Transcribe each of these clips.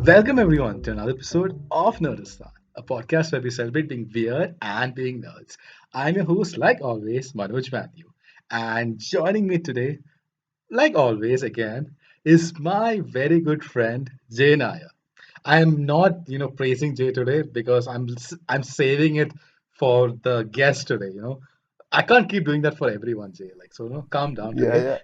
Welcome everyone to another episode of Nerdistan, a podcast where we celebrate being weird and being nerds. I'm your host, like always, Manoj Matthew, and joining me today, like always, again, is my very good friend Jay Nair. I am not, praising Jay today because I'm saving it for the guest today. I can't keep doing that for everyone, Jay. Calm down Yeah, today.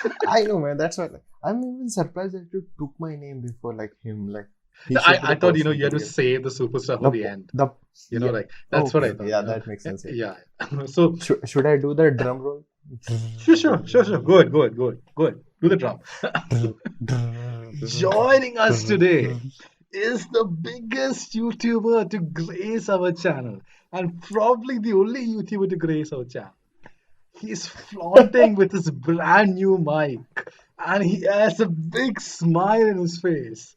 yeah. I know, man. That's why, like, I'm even surprised that you took my name before, like him. Like, he should be I the thought person you to had to give save the super stuff for the the end. the. Yeah. That's what Okay, I okay. thought. Yeah, that makes sense. Yeah. Yeah. So Should I do the drum roll? sure. Good. Do the drum. Joining us today is the biggest YouTuber to grace our channel, and probably the only YouTuber to grace our channel. He's flaunting with his brand new mic, and he has a big smile in his face.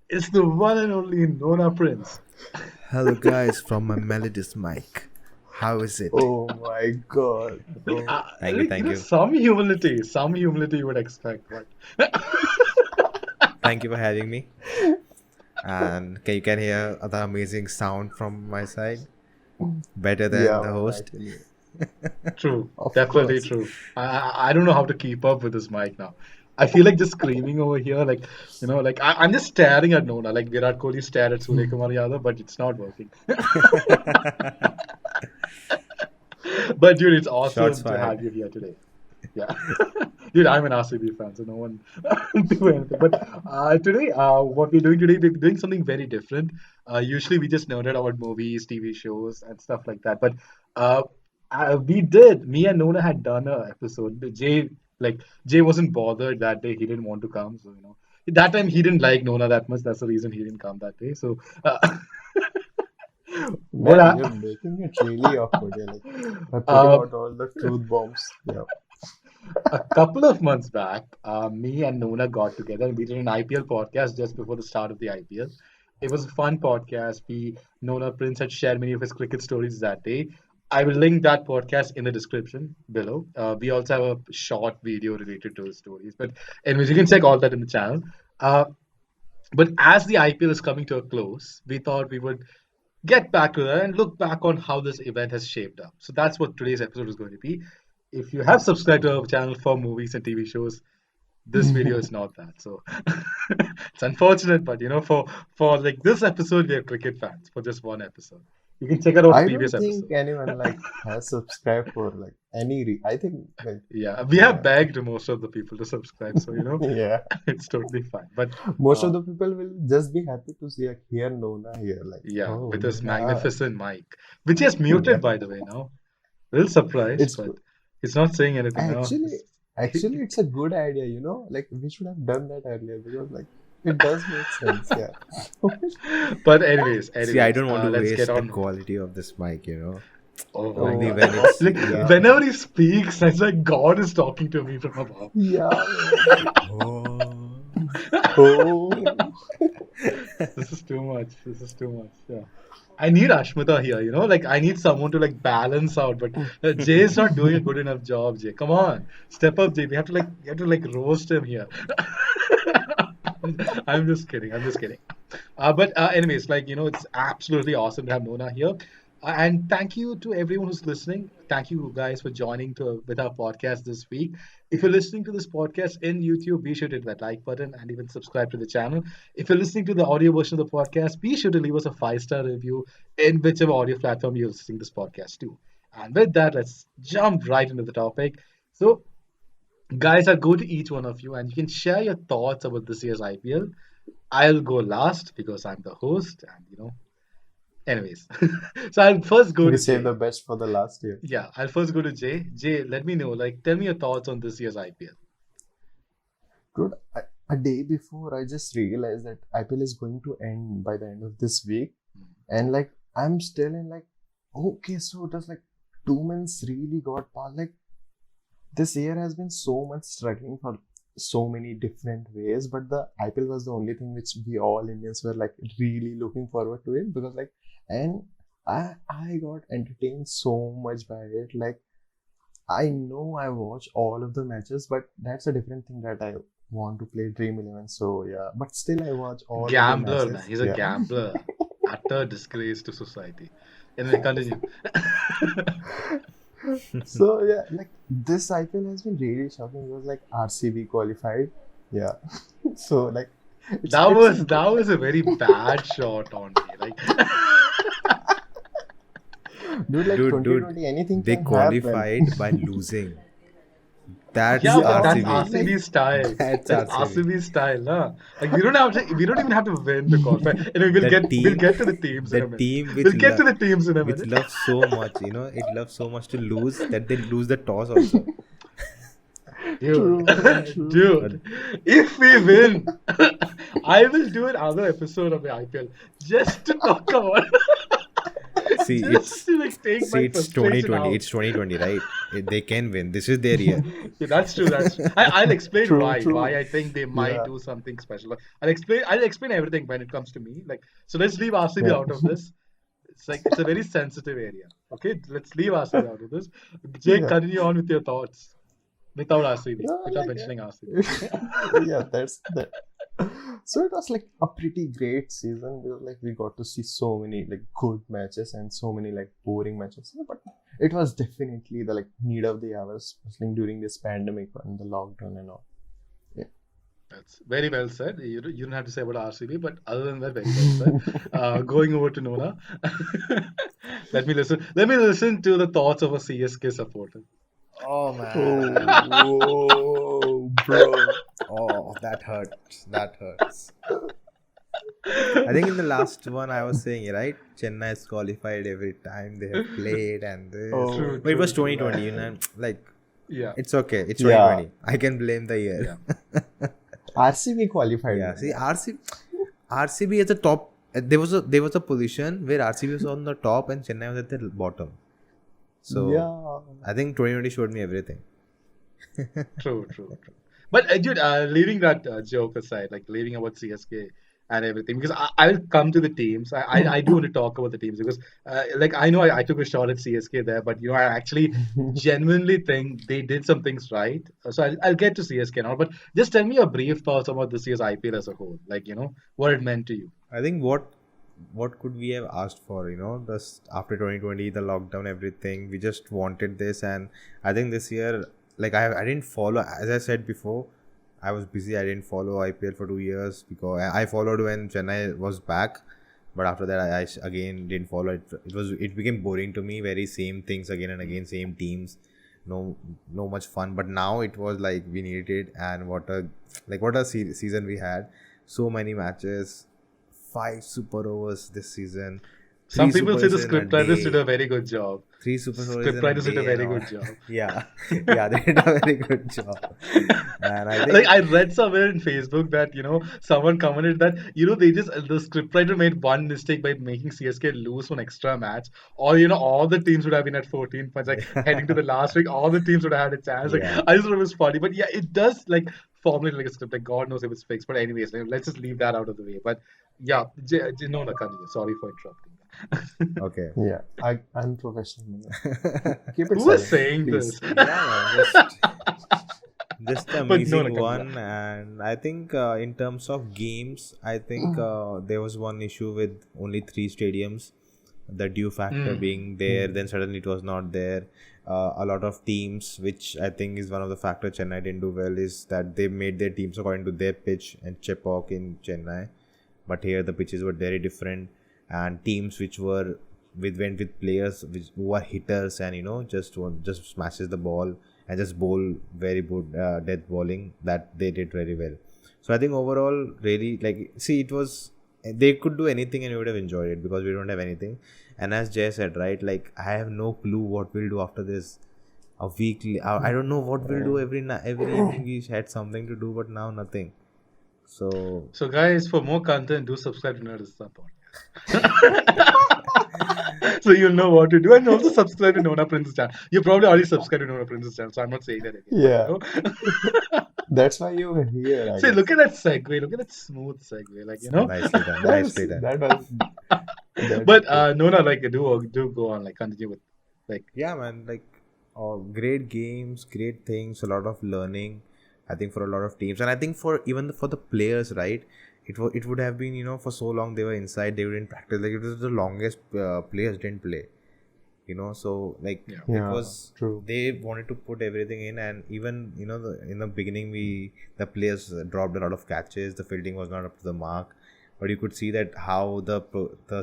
It's the one and only Nona Prince. Hello guys from my Melodist mic. How is it? Oh my God, bro. Thank you, thank you. Some humility you would expect, but Thank you for having me. And you can hear the amazing sound from my side. Better than Yeah, the man. host. Actually, true, of definitely course. true. I don't know how to keep up with this mic now. I feel like just screaming over here, I'm just staring at Nona, like Virat Kohli stared at Surya Kumar Yadav, but it's not working. But dude, it's Shots awesome to have fired. you here today. Yeah, dude, I'm an RCB fan, so no one do anything. But today, what we're doing something very different. Usually, we just nerded about movies, TV shows, and stuff like that. But uh, me and Nona had done a episode. Jay wasn't bothered that day. He didn't want to come, so that time he didn't like Nona that much. That's the reason he didn't come that day. So, what Man, I, you're making it really awkward. Yeah, like by putting uh, out all the truth bombs. Yeah. a couple of months back, me and Nona got together and we did an IPL podcast just before the start of the IPL. It was a fun podcast. Nona Prince had shared many of his cricket stories that day. I will link that podcast in the description below. We also have a short video related to his stories. But anyways, you can check all that in the channel. Uh, but as the IPL is coming to a close, we thought we would get back to that and look back on how this event has shaped up. So that's what today's episode is going to be. If you have subscribed to our channel for movies and TV shows, this video is not that. So it's unfortunate, but for like this episode, we are cricket fans for just one episode. You can check out our I previous don't think episode. anyone like has subscribed for like any. I think like Yeah, we have yeah, begged most of the people to subscribe, so yeah. it's totally fine. But Most uh, of the people will just be happy to see like hear Nona here. Like, yeah, oh, with this Nona. magnificent mic, which he has Yeah. muted by the way now. A little surprised, It's but he's not saying anything now. actually actually it's a good idea, you know? Like we should have done that earlier because like it does make sense, yeah. But See, I don't want to let's get waste the on. quality of this mic. Oh my Oh Only God! when it's Like yeah. whenever he speaks, it's like God is talking to me from above. Yeah, man. oh. Oh This is too much. This is too much. Yeah. I need Ashmita here, like I need someone to like balance out, but Jay is not doing a good enough job, Jay. Come on, step up, Jay. We have to roast him here. I'm just kidding. I'm just kidding. But anyways, it's absolutely awesome to have Nona here. And thank you to everyone who's listening. Thank you guys for joining with our podcast this week. If you're listening to this podcast in YouTube, be sure to hit that like button and even subscribe to the channel. If you're listening to the audio version of the podcast, be sure to leave us a 5-star review in whichever audio platform you're listening to this podcast to. And with that, let's jump right into the topic. So, guys, I'll go to each one of you and you can share your thoughts about this year's IPL. I'll go last because I'm the host, and anyways. So I'll first go we to saved Jay. the best for the last year. Yeah, I'll first go to Jay. Jay, let me know. Like, tell me your thoughts on this year's IPL. Dude, a day before I just realized that IPL is going to end by the end of this week. And like I'm still in like okay, so it was like 2 months really got past. Like this year has been so much struggling for so many different ways, but the IPL was the only thing which we all Indians were like really looking forward to it because like and I got entertained so much by it. Like I know I watch all of the matches, but that's a different thing that I want to play Dream 11. So yeah, but still I watch all of the Gambler, man. matches. He's a Yeah. gambler. Utter disgrace to society. Anyway, continue. So yeah, like this IPL has been really shocking. It was like RCB qualified. Yeah. So like it's That was a very bad shot on me. Like, dude, like Dude, 2020 anything they can happen. qualified by losing. That's yeah, but Yeah, that's RCB. like RCB style. That's That's RCB. RCB style, huh? Like we don't even have to win to qualify. Anyway, The we'll team, get to the teams in the a minute. team We'll get to the teams in a which minute. loves so much, it loves so much to lose that they lose the toss also. Dude, true. dude, if we win, I will do another episode of the IPL just to talk about, See, just to like take my it's frustration 2020. out. It's 2020, right? They can win. This is their year. Yeah, that's true. That's true. I'll explain True, why true. I think they might Yeah. do something special. I'll explain everything when it comes to me. Like, so let's leave RCB Yeah. out of this. It's like it's a very sensitive area. Okay, let's leave RCB out of this. Jake, Yeah. continue on with your thoughts without RCB, Yeah, without like mentioning RCB. yeah, that's that. So it was like a pretty great season. We got to see so many like good matches and so many like boring matches. Yeah, but it was definitely the like need of the hour, especially during this pandemic and the lockdown and all. Yeah. That's very well said. You don't have to say about RCB, but other than that, very well said. Going over to Nona, let me listen. Let me listen to the thoughts of a CSK supporter. Oh man. Oh, bro. Oh, that hurts. That hurts. I think in the last one I was saying, right? Chennai has qualified every time they have played and this. Oh, True, But it was true, true. 2020, like Yeah, it's okay. It's Yeah. 2020. I can blame the year. yeah. RCB qualified. Yeah. See, RCB is the top. There was a position where RCB was on the top and Chennai was at the bottom. So Yeah. I think 2020 showed me everything. True, true, true. But dude, leaving that joke aside, like leaving about CSK and everything, because I'll come to the teams. I do want to talk about the teams because, like, I know I took a shot at CSK there, but I actually genuinely think they did some things right. So I'll get to CSK now, but just tell me your brief thoughts about this year's IPL as a whole. Like, what it meant to you. I think what could we have asked for? This after 2020, the lockdown, everything. We just wanted this, and I think this year, like I didn't follow. As I said before, I was busy. I didn't follow IPL for 2 years because I followed when Chennai was back, but after that I again didn't follow it. It became boring to me. Very same things again and again, same teams. No much fun. But now it was like we needed it, and what a season we had. So many matches. 5 super overs this season. Some 3 people say the supers in a scriptwriters did day. a very good job. 3 super overs in a Scriptwriters did a day very and all. good job. Yeah, they did a very good job. And I Like think I read somewhere in Facebook that someone commented that they just the scriptwriter made one mistake by making CSK lose one extra match, or all the teams would have been at 14 points. Like heading to the last week, all the teams would have had a chance. Like Yeah. I just thought it was funny, but yeah, it does like formulate like a script. Like God knows if it's fixed, but anyways, let's just leave that out of the way. But yeah, no, continue. Sorry for interrupting. okay. Yeah. I'm professional. Keep it Who was silent, saying please. this? Yeah, just But amazing continue. one. And I think in terms of games, I think there was one issue with only 3 stadiums, the due factor being there, then suddenly it was not there. A lot of teams, which I think is one of the factors Chennai didn't do well, is that they made their teams according to their pitch and Chepauk in Chennai, but here the pitches were very different, and teams which went with players who are hitters and just smashes the ball and just bowl very good death bowling, that they did very well. So I think overall, really, like, see, it was, they could do anything and we would have enjoyed it because we don't have anything. And as Jay said, right, like, I have no clue what we'll do after this. A weekly, I don't know what we'll do every evening. We had something to do, but now nothing. So guys, for more content, do subscribe to Nerdistan Podcast. So you'll know what to do, and also subscribe to Nona Prince's channel. You probably already subscribed to Nona Prince's channel, so I'm not saying that again. Yeah. That's why you were here. I See, guess. look at that segue. Look at that smooth segue. Like nicely done, nicely done. That was. But Nona, like do go on, like continue with, like. Yeah, man, like great games, great things, a lot of learning. I think for a lot of teams, and I think for even for the players, right? It would have been, for so long they were inside, they didn't practice. Like, it was the longest players didn't play. So like Yeah. it Yeah, was, true. they wanted to put everything in, and even in the beginning, the players dropped a lot of catches, the fielding was not up to the mark, but you could see that how the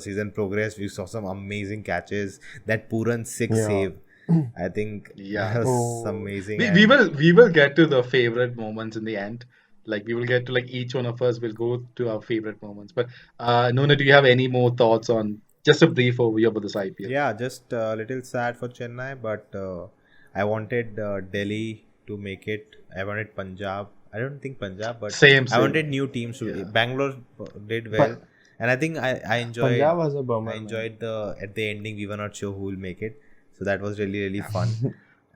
season progressed. We saw some amazing catches. That Puran six Yeah. save, I think that Yeah. was Oh, amazing. We And will get to the favorite moments in the end. Like we will get to like each one of us will go to our favorite moments. But Nona, do you have any more thoughts on just a brief overview about this IPL? yeah, just a little sad for Chennai, but I wanted Delhi to make it. I wanted Punjab. I don't think Punjab, but Same, I same. wanted new teams to. Yeah. Bangalore did well, but and I think I enjoyed. Punjab was a I bummer, man. enjoyed the at the ending. We were not sure who will make it, so that was really really fun.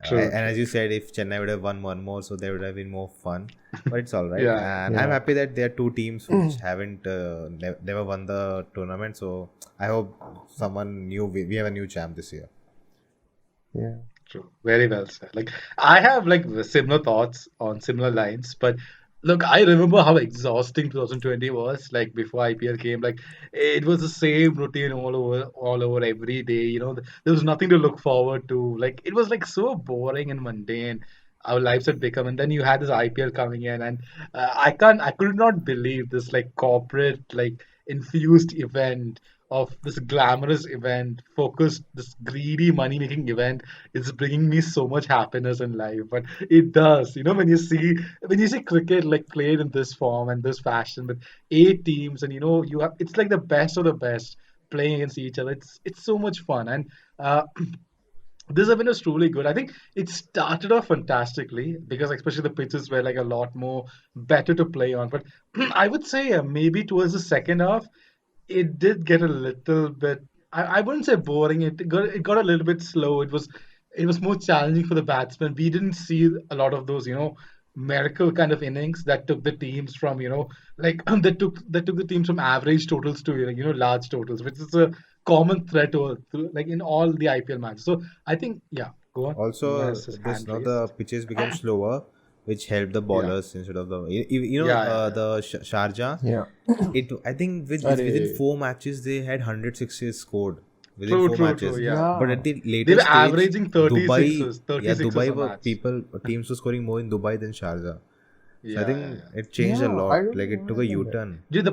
True, And as true. you said, if Chennai would have won one more, so there would have been more fun. But it's all right, Yeah. and I'm Yeah. happy that there are two teams which haven't never won the tournament. So I hope someone new. We have a new champ this year. Yeah. True. Very well said. Like I have like similar thoughts on similar lines, but look, I remember how exhausting 2020 was. Like before IPL came, like it was the same routine all over every day. There was nothing to look forward to. Like it was like so boring and mundane. Our lives had become, and then you had this IPL coming in, and I could not believe this like corporate, like infused event of this glamorous event, focused, this greedy money making event is bringing me so much happiness in life. But it does, when you see cricket like played in this form and this fashion with 8 teams, and you have it's like the best of the best playing against each other. It's so much fun, and uh, this event was truly good. I think it started off fantastically because especially the pitches were like a lot more better to play on. But I would say maybe towards the second half, it did get a little bit. I wouldn't say boring. It got a little bit slow. It was more challenging for the batsmen. We didn't see a lot of those miracle kind of innings that took the teams from like that took the teams from average totals to large totals, which is a common threat like in all the IPL matches. So I think yeah, go on. Nona Also, has his this hand now the raised. pitches become slower, which helped the Yeah, bowlers instead of the yeah, yeah, yeah. the Sharjah. Yeah. It I think within Arey. 4 matches they had 160 scored within True, four true, true. matches. Yeah, But Yeah. at the they later were stage, averaging 36s, Dubai a were match. teams were scoring more in Dubai than Sharjah. So I Yeah, yeah, think yeah. it changed a Yeah, I lot. don't Like, it took a remember that. U-turn. Dude,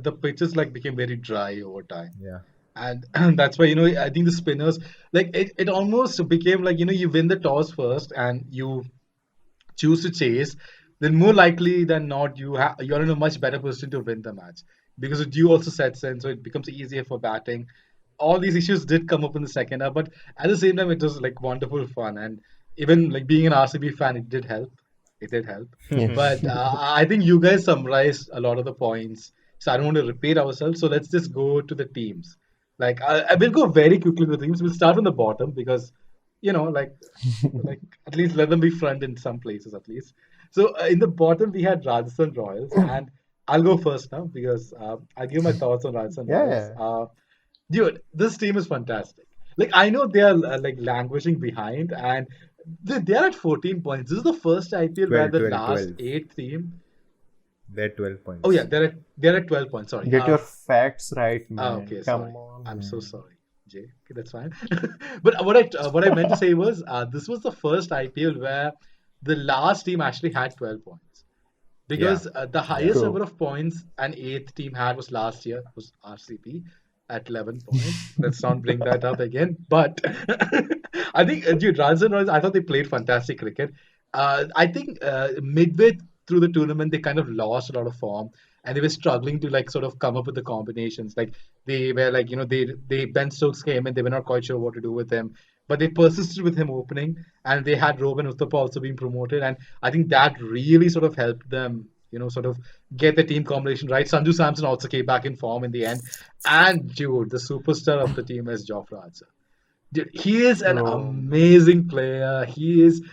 the pitches like became very dry over time, Yeah. and that's why I think the spinners like it almost became like you win the toss first and you choose to chase, then more likely than not you're in a much better position to win the match because the dew also sets in, so it becomes easier for batting. All these issues did come up in the second half, but at the same time, it was like wonderful fun, and even like being an RCB fan, it did help. It did help, Yeah. but I think you guys summarized a lot of the points, so I don't want to repeat ourselves. So let's just go to the teams. Like I will go very quickly with the teams. We'll start from the bottom because like at least let them be front in some places at least. So in the bottom we had Rajasthan Royals, and I'll go first now because I'll give my thoughts on Rajasthan Royals. Yeah. Dude, this team is fantastic. Like I know they are like languishing behind, and they're at 14 points. This is the first IPL where 12, the 12, last 12. eight team. They're 12 Oh yeah, points. they're at 12 points. Sorry. Get your facts right, man. Okay, Come sorry. on, I'm so man. sorry, Jay. Okay, that's fine. But what I meant to say was this was the first IPL where the last team actually had 12 points Yeah. because the Yeah. highest number True. of points an eighth team had was last year was RCP at 11 points. Let's not bring that up again. But I think dude, Rajasthan Royals, I thought they played fantastic cricket. I think midway through the tournament they kind of lost a lot of form and they were struggling to like sort of come up with the combinations. Like they were like they Ben Stokes came and they were not quite sure what to do with him, but they persisted with him opening, and they had Robin Uthappa also being promoted, and I think that really sort of helped them. Sort of get the team combination right. Sanju Samson also came back in form in the end, and dude, the superstar of the team is Jofra Archer. Dude, he is an True. amazing player. He is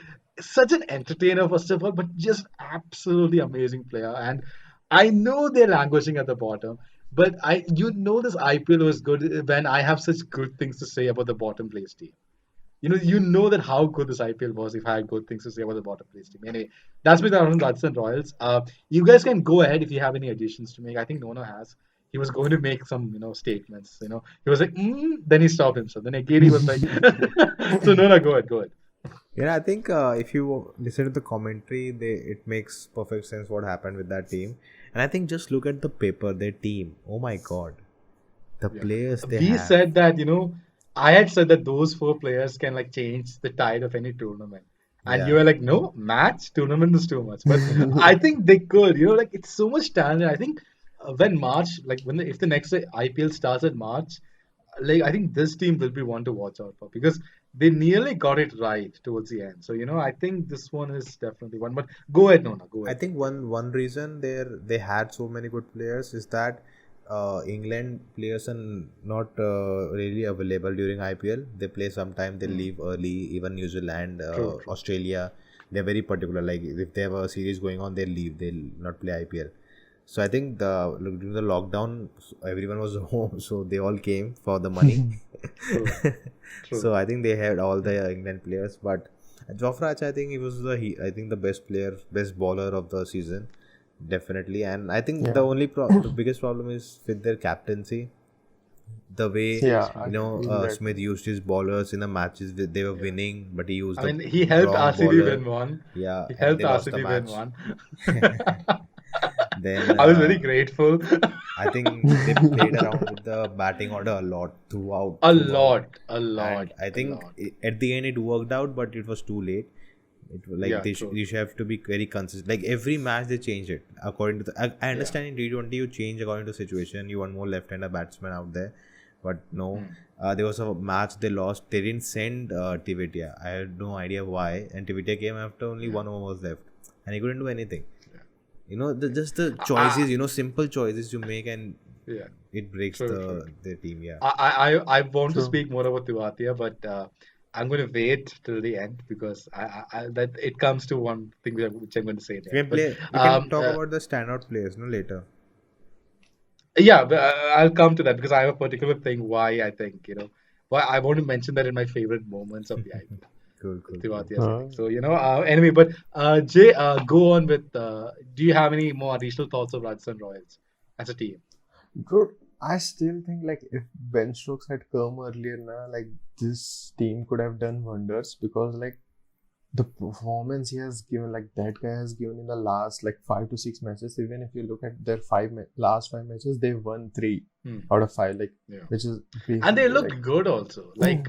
such an entertainer, first of all, but just absolutely amazing player. And I know they're languishing at the bottom, but this IPL was good when I have such good things to say about the bottom place team. you know that how good this IPL was if I had good things to say about the bottom place team. Anyway, that's been around Rajasthan Royals. You guys can go ahead if you have any additions to make. I think Nona has. He was going to make some, statements. He was like, then he stopped himself. Then again he was like, so Nona, go ahead. Yeah, I think if you listen to the commentary, it makes perfect sense what happened with that team. And I think just look at the paper, their team. Oh my God, the Yeah. players they We have. said that, I had said that those four players can like change the tide of any tournament. And you Yeah, were like, no, match, tournament is too much. But I think they could, like it's so much talent. I think when March, like if the next IPL starts at March, like I think this team will be one to watch out for because they nearly got it right towards the end. So, I think this one is definitely one. But go ahead, Nona, go I ahead. think one reason they had so many good players is that England players are not really available during IPL. They play sometime, they leave early. Even New Zealand, True. Australia, they're very particular. Like if they have a series going on, they leave. They'll not play IPL. So I think during the lockdown, everyone was home, so they all came for the money. True. So True. I think they had all the England players, but Jofra Archer, I think he was I think the best player, best bowler of the season, definitely. And I think Yeah. the biggest problem is with their captaincy, the way Yeah, Seriously. I feel that Smith used his bowlers in the matches they were Yeah. winning, but he used I the mean, he helped wrong RCB bowler. win one. Yeah, He and helped they lost the RCB win match. one. Then I was very grateful. I think they played around with the batting order a lot A throughout, lot, a lot, and I a think lot. at the end it worked out, but it was too late. It was like Yeah, true. you should have to be very consistent. Like every match they changed it according to the. I Yeah. understand in T20 you change according to situation. You want more left-hander batsmen out there, but no. Hmm. There was a match they lost. They didn't send Tivetia. I had no idea why, and Tivetia came after only Yeah. one over was left, and he couldn't do anything. Yeah. Just the choices. Simple choices you make, and Yeah. it breaks True. the team. Yeah. I want to true. speak more about Tiwatia, but I'm going to wait till the end because that it comes to one thing which I'm going to say We there. can But play. We can talk about the standout players. No later. yeah, but I'll come to that because I have a particular thing why I think why I want to mention that in my favorite moments of the IPL. Cool. Tiwatia's inning. So anyway, but Jay, go on with. Do you have any more additional thoughts of Rajasthan Royals as a team? Dude, I still think like if Ben Stokes had come earlier now, like this team could have done wonders because like the performance he has given, like that guy has given in the last like 5 to 6 matches. Even if you look at their last 5 matches, they won 3 Hmm. out of 5, like Yeah. which is And they basically like looked good also. Like,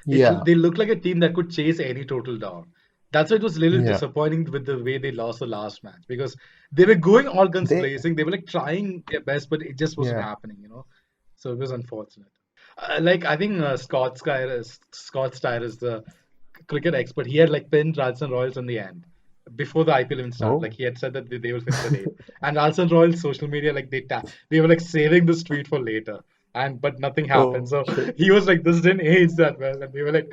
yeah, they look like a team that could chase any total down. That's why it was a little yeah. disappointing with the way they lost the last match because they were going all guns They blazing. They were like trying their best, but it just wasn't yeah. happening. So it was unfortunate. Like I think Scott Steyer is the cricket expert. He had like pinned Rajasthan Royals in the end before the IPL even started. Like Oh. he had said that they will finish at 8. And Rajasthan Royals social media like they were like saving this tweet for later. But nothing happened. Oh So shit. he was like, this didn't age that well. And they were like,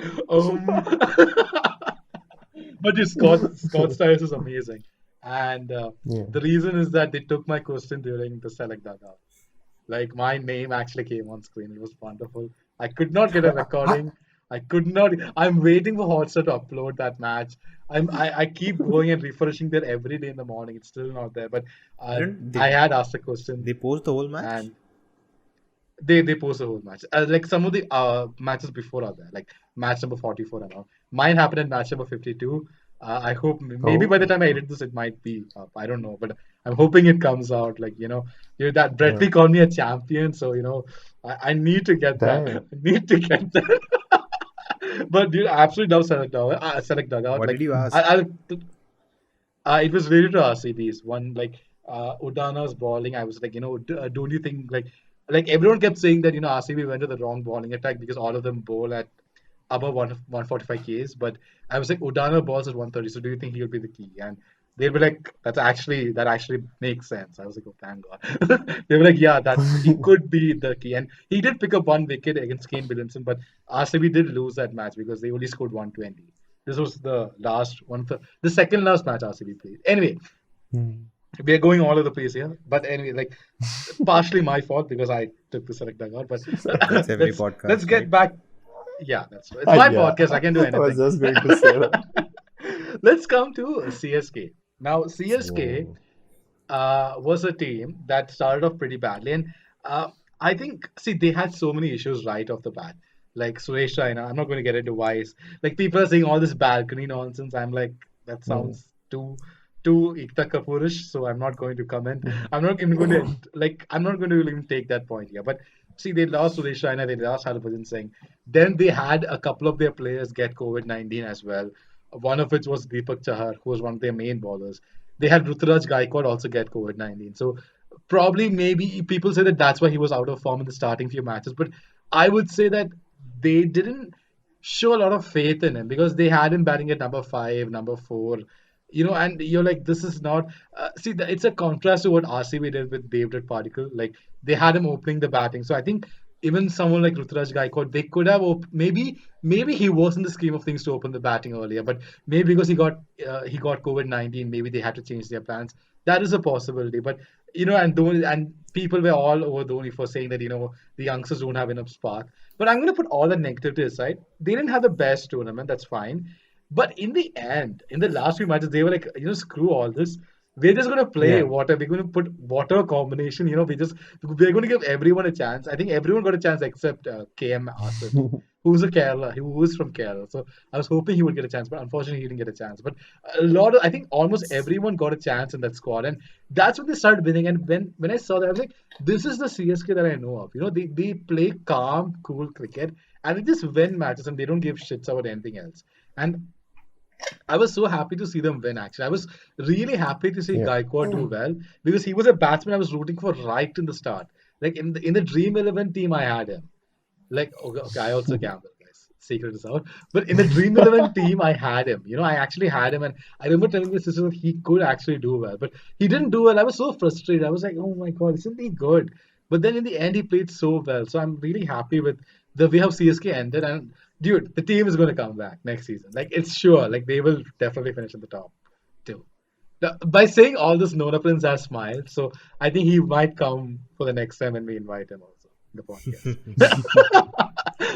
but Scott Styles is amazing. And Yeah. the reason is that they took my question during the select dugout. Like my name actually came on screen. It was wonderful. I could not get a recording. I could not. I'm waiting for Hotstar to upload that match. I keep going and refreshing there every day in the morning. It's still not there. But Didn't I had asked a question they post the whole match? and they post the whole match. Like some of the matches before are there, like match number 44 and all. Mine happened in match number 52. I hope maybe by the Oh. time I edit this, it might be up. I don't know, but I'm hoping it comes out. Like that Brett Yeah. Lee called me a champion, so I need to get that. I Damn. need to get that. But dude, I absolutely love select dugout. What Like did you ask? I it was related to RCBs. One like Udana's bowling. I was like, don't you think like everyone kept saying that RCB went to the wrong bowling attack because all of them bowl at above 145 Ks, but I was like, Udana balls at 130. So do you think he'll be the key? And they'll be like, that actually makes sense. I was like, oh, thank God. They were like, yeah, he could be the key, and he did pick up one wicket against Kane Williamson, but RCB did lose that match because they only scored 120. This was the last one, the second last match RCB played. Anyway, Hmm. we are going all over the place here, but anyway, like partially my fault because I took the select dugout. But That's every let's podcast, get right? back. Yeah, that's true. It's my Yeah, podcast. I can do I was anything. just going to say that. Let's come to CSK. Now, CSK So was a team that started off pretty badly, and I think, see, they had so many issues right off the bat. Like Suresh Raina, I'm not going to get into why. Like people are saying all this balcony nonsense. I'm like, that Hmm. sounds too Ekta Kapoorish. So I'm not going to comment. I'm not even going to I'm not going to even take that point here. But see, they lost Suresh Raina, they lost Harbhajan Singh. Then they had a couple of their players get COVID-19 as well. One of which was Deepak Chahar, who was one of their main bowlers. They had Ruturaj Gaikwad also get COVID-19. So probably maybe people say that that's why he was out of form in the starting few matches. But I would say that they didn't show a lot of faith in him because they had him batting at number five, number four. And you're like, this is not. See, it's a contrast to what RCB did with David Particle. Like they had him opening the batting. So I think even someone like Ruturaj Gaikwad, they could have maybe he was in the scheme of things to open the batting earlier, but maybe because he got COVID-19, maybe they had to change their plans. That is a possibility. But and Dhoni, and people were all over Dhoni for saying that the youngsters don't have enough spark. But I'm going to put all the negativity aside. They didn't have the best tournament. That's fine. But in the end, in the last few matches, they were like, screw all this. We're just going to play Yeah. water. We're going to put water combination. We're going to give everyone a chance. I think everyone got a chance except KM Asif, who is from Kerala. So I was hoping he would get a chance, but unfortunately he didn't get a chance. But I think almost everyone got a chance in that squad, and that's when they started winning. And when I saw that, I was like, this is the CSK that I know of. They play calm, cool cricket, and they just win matches, and they don't give shits about anything else. And I was so happy to see them win. Actually, I was really happy to see Yeah. Gaikwad do well because he was a batsman I was rooting for right in the start. Like in the Dream 11 team, I had him. Like okay, I also gamble, guys. Secret is out. But in the Dream 11 team, I had him. I actually had him, and I remember telling my sister that he could actually do well, but he didn't do well. I was so frustrated. I was like, oh my god, isn't he good? But then in the end, he played so well. So I'm really happy with the way how CSK ended. And dude, the team is going to come back next season. Like it's sure. Like they will definitely finish in the top too. By saying all this, Nona Prince has smiled. So I think he might come for the next time when we invite him also in the podcast.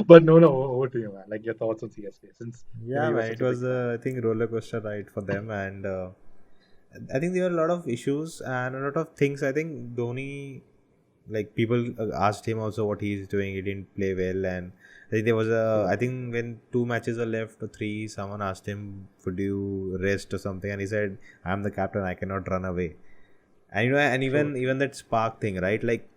But no, over to you, man. Like your thoughts on CSK since yeah, he was man, such it a big was fan. I think roller coaster ride for them, and I think there were a lot of issues and a lot of things. I think Dhoni, like people asked him also what he's doing. He didn't play well, and I think there was I True. think when two matches were left or three, someone asked him, "Would you rest or something?" And he said, "I'm the captain. I cannot run away." And and True. even that spark thing, right? Like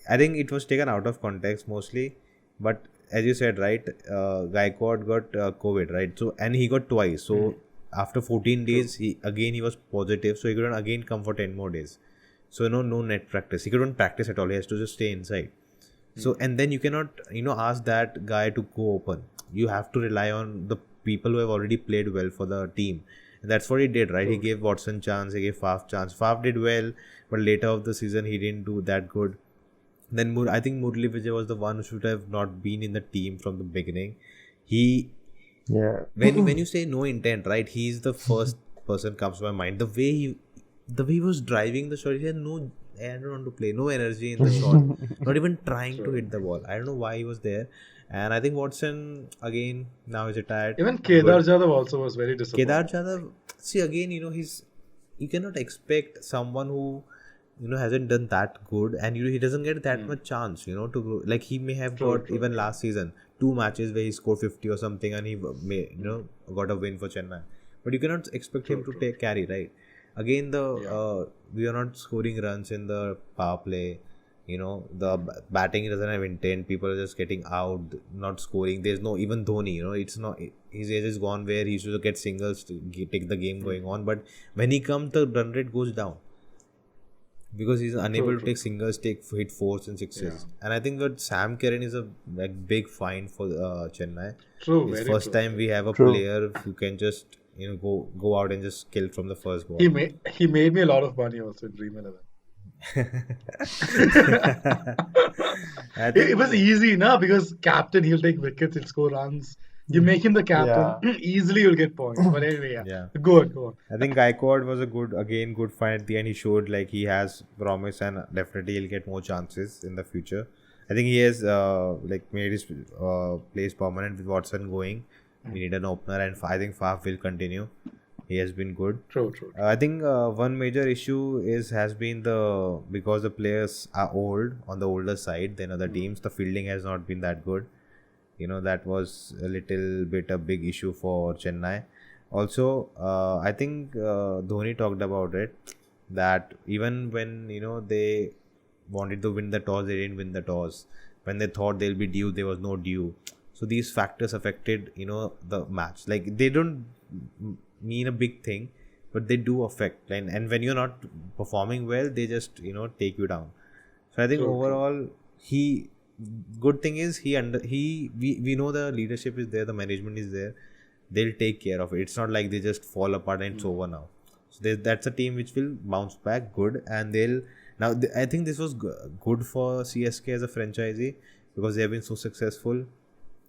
I think it was taken out of context mostly, but as you said, right, Gaikwad got COVID, right? So and he got twice. So Mm, after 14 true. days, he was positive, so he couldn't again come for 10 more days. So no net practice. He couldn't practice at all. He has to just stay inside. So Mm, and then you cannot ask that guy to go open. You have to rely on the people who have already played well for the team. And that's what he did, right? He true. gave Watson chance. He gave Faf chance. Faf did well, but later of the season he didn't do that good. Then I think Murli Vijay was the one who should have not been in the team from the beginning. He Yeah. when you say no intent, right? He's the first person comes to my mind. The way he was driving the shot, he had no. I don't want to play. No energy in the shot. Not even trying to True. hit the ball. I don't know why he was there. And I think Watson again now is retired. Even Kedar Good. Jadhav also was very Kedar disappointing. Jadhav, see again, you cannot expect someone who hasn't done that good, and he doesn't get that Mm, much chance, to grow. Like he may have true. got True. even True. last season two matches where he scored 50 or something, and he may got a win for Chennai, but you cannot expect him True. to True. take carry, right? Again, the Yeah. we are not scoring runs in the power play. The batting doesn't have intent. People are just getting out, not scoring. There's no even Dhoni. It's not his age is gone where he should get singles to take the game Mm, going on. But when he comes, the run rate goes down because he's true. unable to True. take True. singles, hit fours and Yeah. sixes. And I think that Sam Curran is a like big find for Chennai. True. It's Very first true. time we have a True. player who can just go out and just kill from the first He ball. made me a lot of money also in Dream 11. I It was think easy, na, because captain, he'll take wickets, he'll score runs. You make him the captain, Yeah. easily you'll get points. But anyway, yeah. yeah. Go on, go on. I think Gaikwad was a good find at the end. He showed like he has promise and definitely he'll get more chances in the future. I think he has like made his place permanent with Watson going. We need an opener, and I think Faf will continue. He has been good. True, true, true. I think one major issue has been the because the players are old on the older side than other teams. The fielding has not been that good. That was a little bit a big issue for Chennai. Also, I think Dhoni talked about it that even when they wanted to win the toss, they didn't win the toss. When they thought they'll be due, there was no due. So these factors affected the match. Like they don't mean a big thing, but they do affect. And when you're not performing well, they just take you down. So I think True, true. overall good thing is we know the leadership is there, the management is there. They'll take care of it. It's not like they just fall apart and it's over now. So that's a team which will bounce back good, and they'll now. I think this was good for CSK as a franchisee because they have been so successful.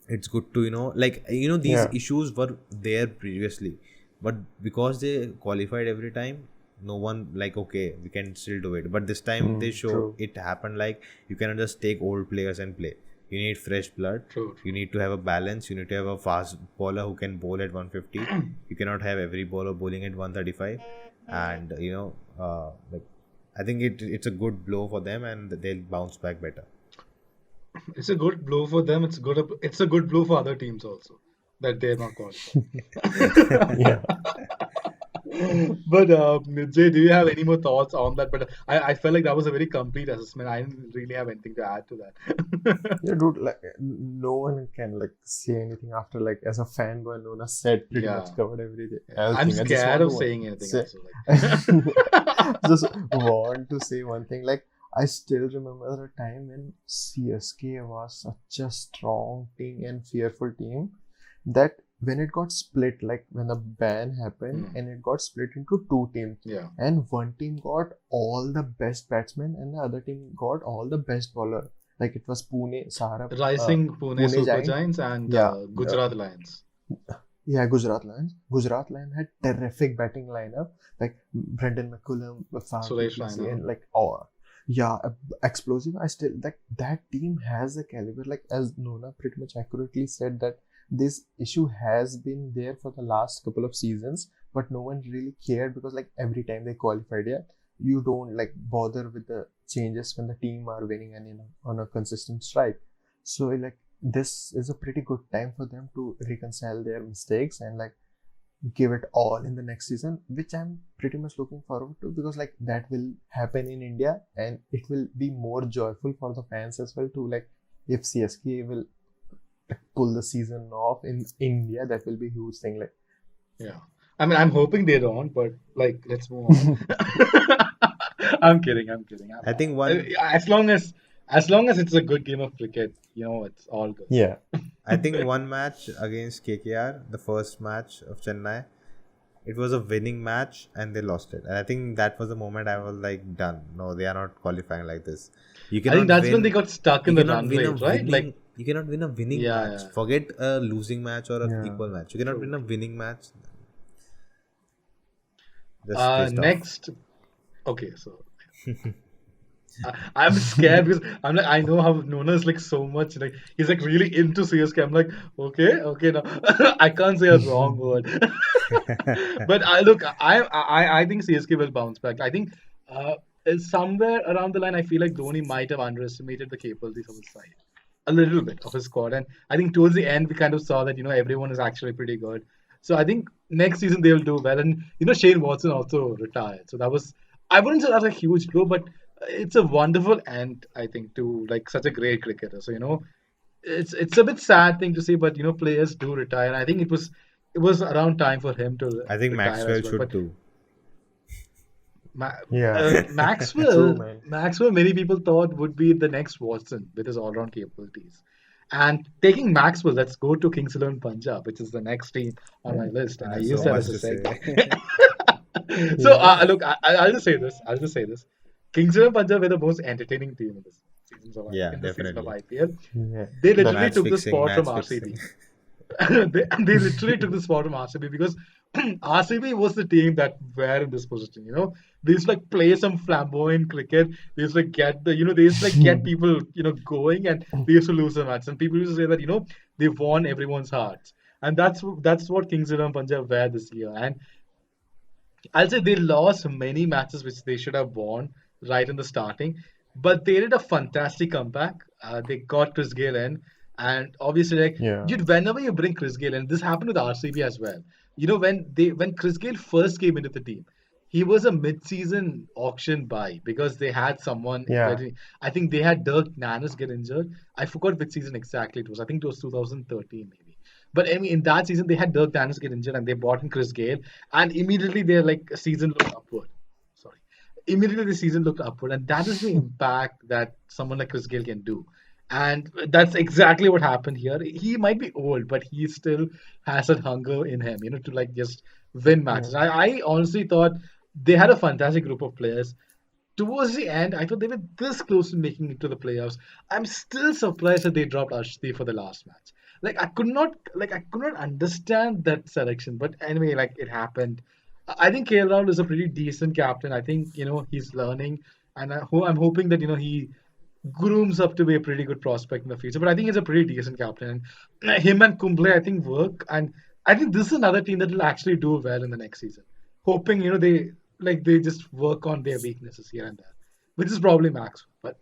It's good to these Yeah. issues were there previously, but because they qualified every time, no one okay, we can still do it. But this time they show True. it happened like you cannot just take old players and play. You need fresh blood. True, You need to have a balance. You need to have a fast bowler who can bowl at 150. You cannot have every bowler bowling at 135. And I think it's a good blow for them, and they'll bounce back better. It's a good blow for them. It's a good blow for other teams also that they're not qualified. Yeah. But Jay, do you have any more thoughts on that? But I felt like that was a very complete assessment. I didn't really have anything to add to that. Yeah, dude, like no one can say anything after as a fanboy, Nona said pretty Yeah. much covered everything. I'm Everything. I just scared want of to saying anything say, also. Like, just want to say one thing. I still remember the time when CSK was such a strong team and fearful team that when it got split, when the ban happened and it got split into two teams, yeah, and one team got all the best batsmen and the other team got all the best bowler. It was Pune, Sahara, Rising Pune Pune Super Giants. Giants and Yeah, Gujarat Lions. yeah, Gujarat Lions. Gujarat Lions had terrific batting lineup, Brendan McCullum, Faf du Suresh Plessis, Raina. and yeah, explosive. I still that team has the caliber. As Nona pretty much accurately said that this issue has been there for the last couple of seasons, but no one really cared because every time they qualified, yeah, you don't bother with the changes when the team are winning and on a consistent strike. So this is a pretty good time for them to reconcile their mistakes and give it all in the next season, which I'm pretty much looking forward to because that will happen in India and it will be more joyful for the fans as well to if CSK will pull the season off in India, that will be a huge thing. Yeah. I mean, I'm hoping they don't, but let's move on. I'm kidding. I think one As long as it's a good game of cricket, it's all good. Yeah. I think one match against KKR, the first match of Chennai, it was a winning match and they lost it. And I think that was the moment I was done. No, they are not qualifying like this. You I cannot think that's win, when they got stuck you in the cannot run win a rate, right? winning, you cannot win a winning Yeah, match. yeah. Forget a losing match or an Yeah. equal match. You cannot True. win a winning match. Just pissed off. Next, okay, so I'm scared because I know how Nona is so much he's really into CSK. I'm okay now I can't say a wrong word. But I think CSK will bounce back. I think somewhere around the line I feel like Dhoni might have underestimated the capabilities of his side a little bit of his squad, and I think towards the end we kind of saw that everyone is actually pretty good. So I think next season they will do well, and Shane Watson also retired, so that was, I wouldn't say that's a huge blow, but it's a wonderful end, I think, to such a great cricketer. So it's a bit sad thing to see, but players do retire. And I think it was around time for him to I think retire Maxwell as well. should But too. Yeah. Maxwell, True, man. Maxwell, many people thought would be the next Watson with his all-round capabilities. And taking Maxwell, let's go to Kings XI Punjab, which is the next team on my list, and I use So that much as a to say. segue. So look, I'll just say this. Kings XI Punjab were the most entertaining team in this Yeah, in the season of definitely. IPL. Yeah. They The literally Match took the fixing, spot from match RCB. fixing. They literally took the spot from RCB because RCB was the team that were in this position. They used to like play some flamboyant cricket. They used to like get they used to like get people going, and they used to lose the match. And people used to say that they won everyone's hearts, and that's what Kings XI Punjab were this year. And I'll say they lost many matches which they should have won right in the starting, but they did a fantastic comeback. They got Chris Gayle in, and obviously, like, Yeah. dude, whenever you bring Chris Gayle in, this happened with RCB as well. When Chris Gayle first came into the team, he was a mid-season auction buy because they had someone Yeah. very. I think they had Dirk Nannes get injured. I forgot which season exactly it was. I think it was 2013 maybe. But I mean, in that season, they had Dirk Nannes get injured, and they bought in Chris Gayle, and immediately their like season looked upward. Sorry, immediately the season looked upward, and that is the impact that someone like Chris Gayle can do. And that's exactly what happened here. He might be old, but he still has that hunger in him, to like just win Yeah. matches. I honestly thought they had a fantastic group of players. Towards the end, I thought they were this close to making it to the playoffs. I'm still surprised that they dropped Arshdeep for the last match. I could not understand that selection. But anyway, like it happened. I think KL Rahul is a pretty decent captain. I think he's learning, and I'm hoping that he grooms up to be a pretty good prospect in the future. But I think he's a pretty decent captain. And him and Kumble, I think, work. And I think this is another team that will actually do well in the next season. Hoping, they just work on their weaknesses here and there, which is probably Max. But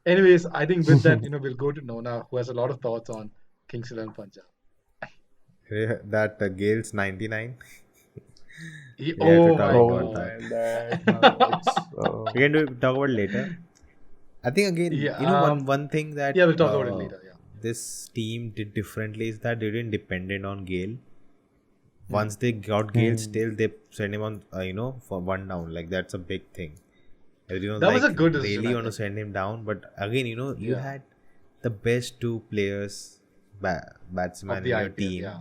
anyways, I think with that, we'll go to Nona, who has a lot of thoughts on Kings XI Punjab. That Gale's 99. We have to Oh talk my Oh about that. God. man, that hurts. We can talk about it later. I think again, Yeah. one thing that Yeah, we'll talk about it later. Yeah. this team did differently is that they didn't depend on Gale. Once they got Gale, still they send him on, for one down. Like that's a big thing. Everyone That was a like good decision, really I want to think. send him down, but again, you Yeah. had the best two players, Of batsman the in your IPL. team, Yeah.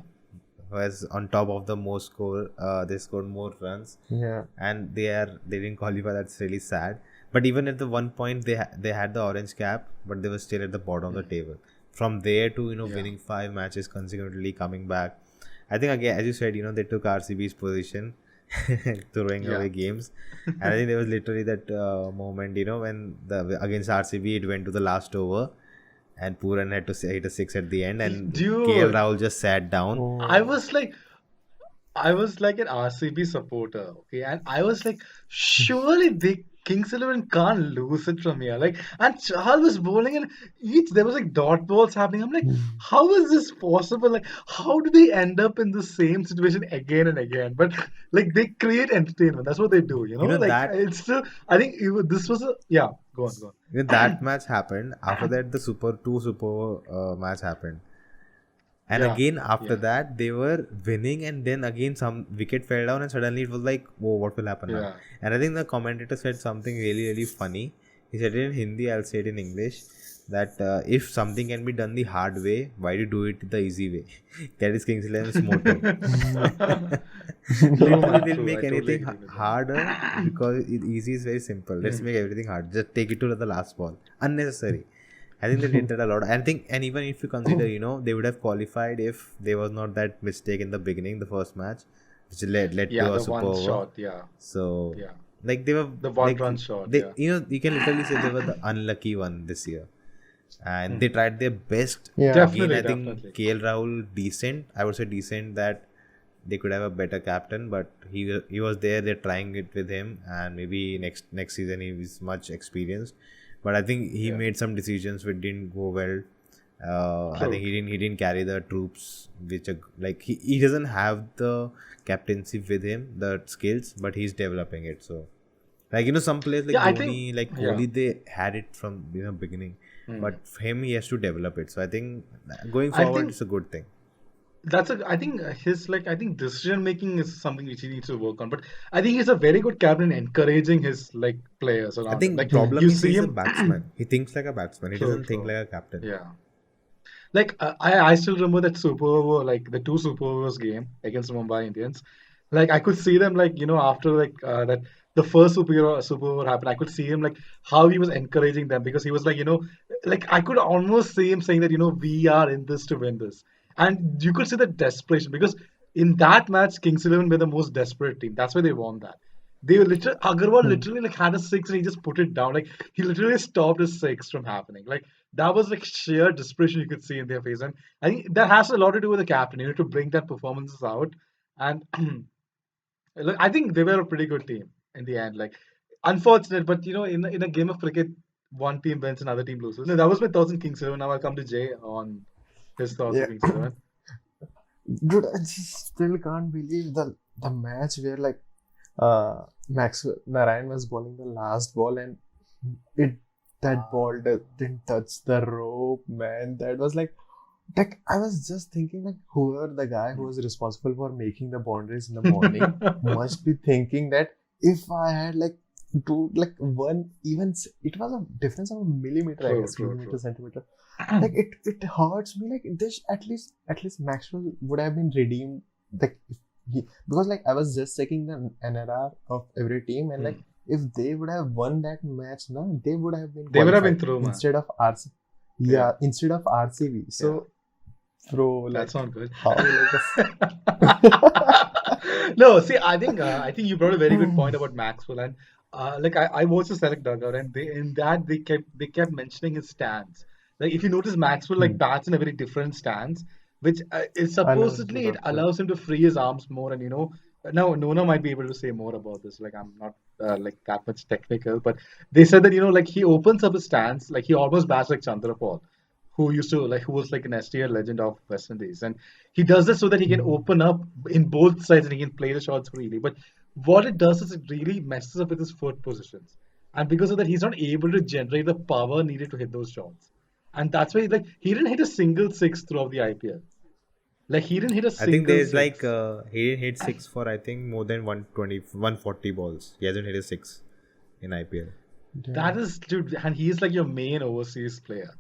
who was on top of the most score. They scored more runs, Yeah. and they didn't qualify. That's really sad. But even at the one point they had the orange cap, but they were still at the bottom of the table. From there to Yeah. winning 5 matches consecutively, coming back. I think again, as you said, they took RCB's position, throwing Yeah. away games, and I think there was literally that moment, when against RCB it went to the last over, and Pooran had to hit a six at the end, and KL Dude, Rahul just sat down. I Oh. was like, I was like an RCB supporter, okay, and I was like, surely the Kings XI can't lose it from here. Like, and Chahal was bowling, and there was like dot balls happening. I'm like, how is this possible? Like, how do they end up in the same situation again and again? But like, they create entertainment. That's what they do, You know Like, that it's still. I think this was a yeah. Go on, go that match happened. After that, the super match happened. And Yeah, again, after yeah. that, they were winning, and then again, some wicket fell down, and suddenly it was like, whoa, what will happen now? Yeah. And I think the commentator said something really, really funny. He said it in Hindi, I'll say it in English, that if something can be done the hard way, why do you do it the easy way? That is Kings XI's motto. True, Literally, man. they'll True. I make totally anything agree with that. harder because easy is very simple. Let's make everything hard. Just take it to the last ball. Unnecessary. I think they did that a lot. And even if you consider, they would have qualified if there was not that mistake in the beginning, the first match, which led Yeah, to a the super one over. shot. Yeah, So, yeah. like they were The one like run shot. they, Yeah. you can literally say they were the unlucky one this year, and they tried their best. Yeah. Definitely, Again, I think definitely. KL Rahul decent. I would say decent that they could have a better captain, but he was there. They're trying it with him, and maybe next season he is much experienced. But I think he Yeah. made some decisions which didn't go well. I True. think he didn't carry the troops, which like he doesn't have the captaincy with him, the skills, but he's developing it. So like some players like Yeah, I Dhoni, think. like Yeah. Kohli, they had it from beginning, Hmm. but for him he has to develop it. So I think going I forward think it's a good thing. I think I think decision making is something which he needs to work on. But I think he's a very good captain, encouraging his like players I around him. think Like problem you is see he's a him. batsman. He thinks like a batsman. He True, doesn't think true. like a captain. Yeah. Like I still remember that Super Over, like the two Super Overs game against Mumbai Indians. Like I could see them like after like that the first Super Over happened, I could see him like how he was encouraging them because he was like like I could almost see him saying that we are in this to win this, and you could see the desperation because in that match, Kings 11 were the most desperate team. That's why they won that. They were literally Agarwal Hmm. literally like had a six and he just put it down. Like he literally stopped his six from happening. Like that was like sheer desperation you could see in their face. And I think that has a lot to do with the captain, to bring that performances out. And look, I think they were a pretty good team in the end. Like unfortunate, but in a game of cricket, one team wins, another team loses. No, that was my thoughts on Kings 11. Now I'll come to Jay on his thoughts on Yeah, Kings 11. dude, I just still can't believe the match where like Max Narayan was bowling the last ball and it that ball didn't touch the rope, man. That was like I was just thinking like whoever the guy who was responsible for making the boundaries in the morning must be thinking that if I had like to like one even it was a difference of a millimeter, I True, guess, true, millimeter true. centimeter. Like it hurts me like this at least Maxwell would have been redeemed like if because like I was just checking the NRR of every team and like Hmm. if they would have won that match now they would have been They would have been qualified through, man. instead of RC. Yeah, Yeah, instead of RCB. yeah. So bro, That's like not good. how like No, see, I think you brought a very good point about Maxwell, and like I watched the select dugout, and they kept mentioning his stance. Like if you notice, Maxwell like Hmm. bats in a very different stance, which is I never supposedly it got that. allows him to free his arms more, and now Nona might be able to say more about this. Like I'm not like that much technical, but they said that like he opens up his stance, like he almost bats like Chandrapal who was like an STL legend of West Indies. And he does this so that he can Hmm. open up in both sides and he can play the shots freely. But what it does is it really messes up with his foot positions. And because of that, he's not able to generate the power needed to hit those shots. And that's why like he didn't hit a single six throughout the IPL. Like he didn't hit a I think single there's like six. he didn't hit six for I think more than 120, 140 balls. He hasn't hit a six in IPL. That Damn. is dude, and he is like your main overseas player.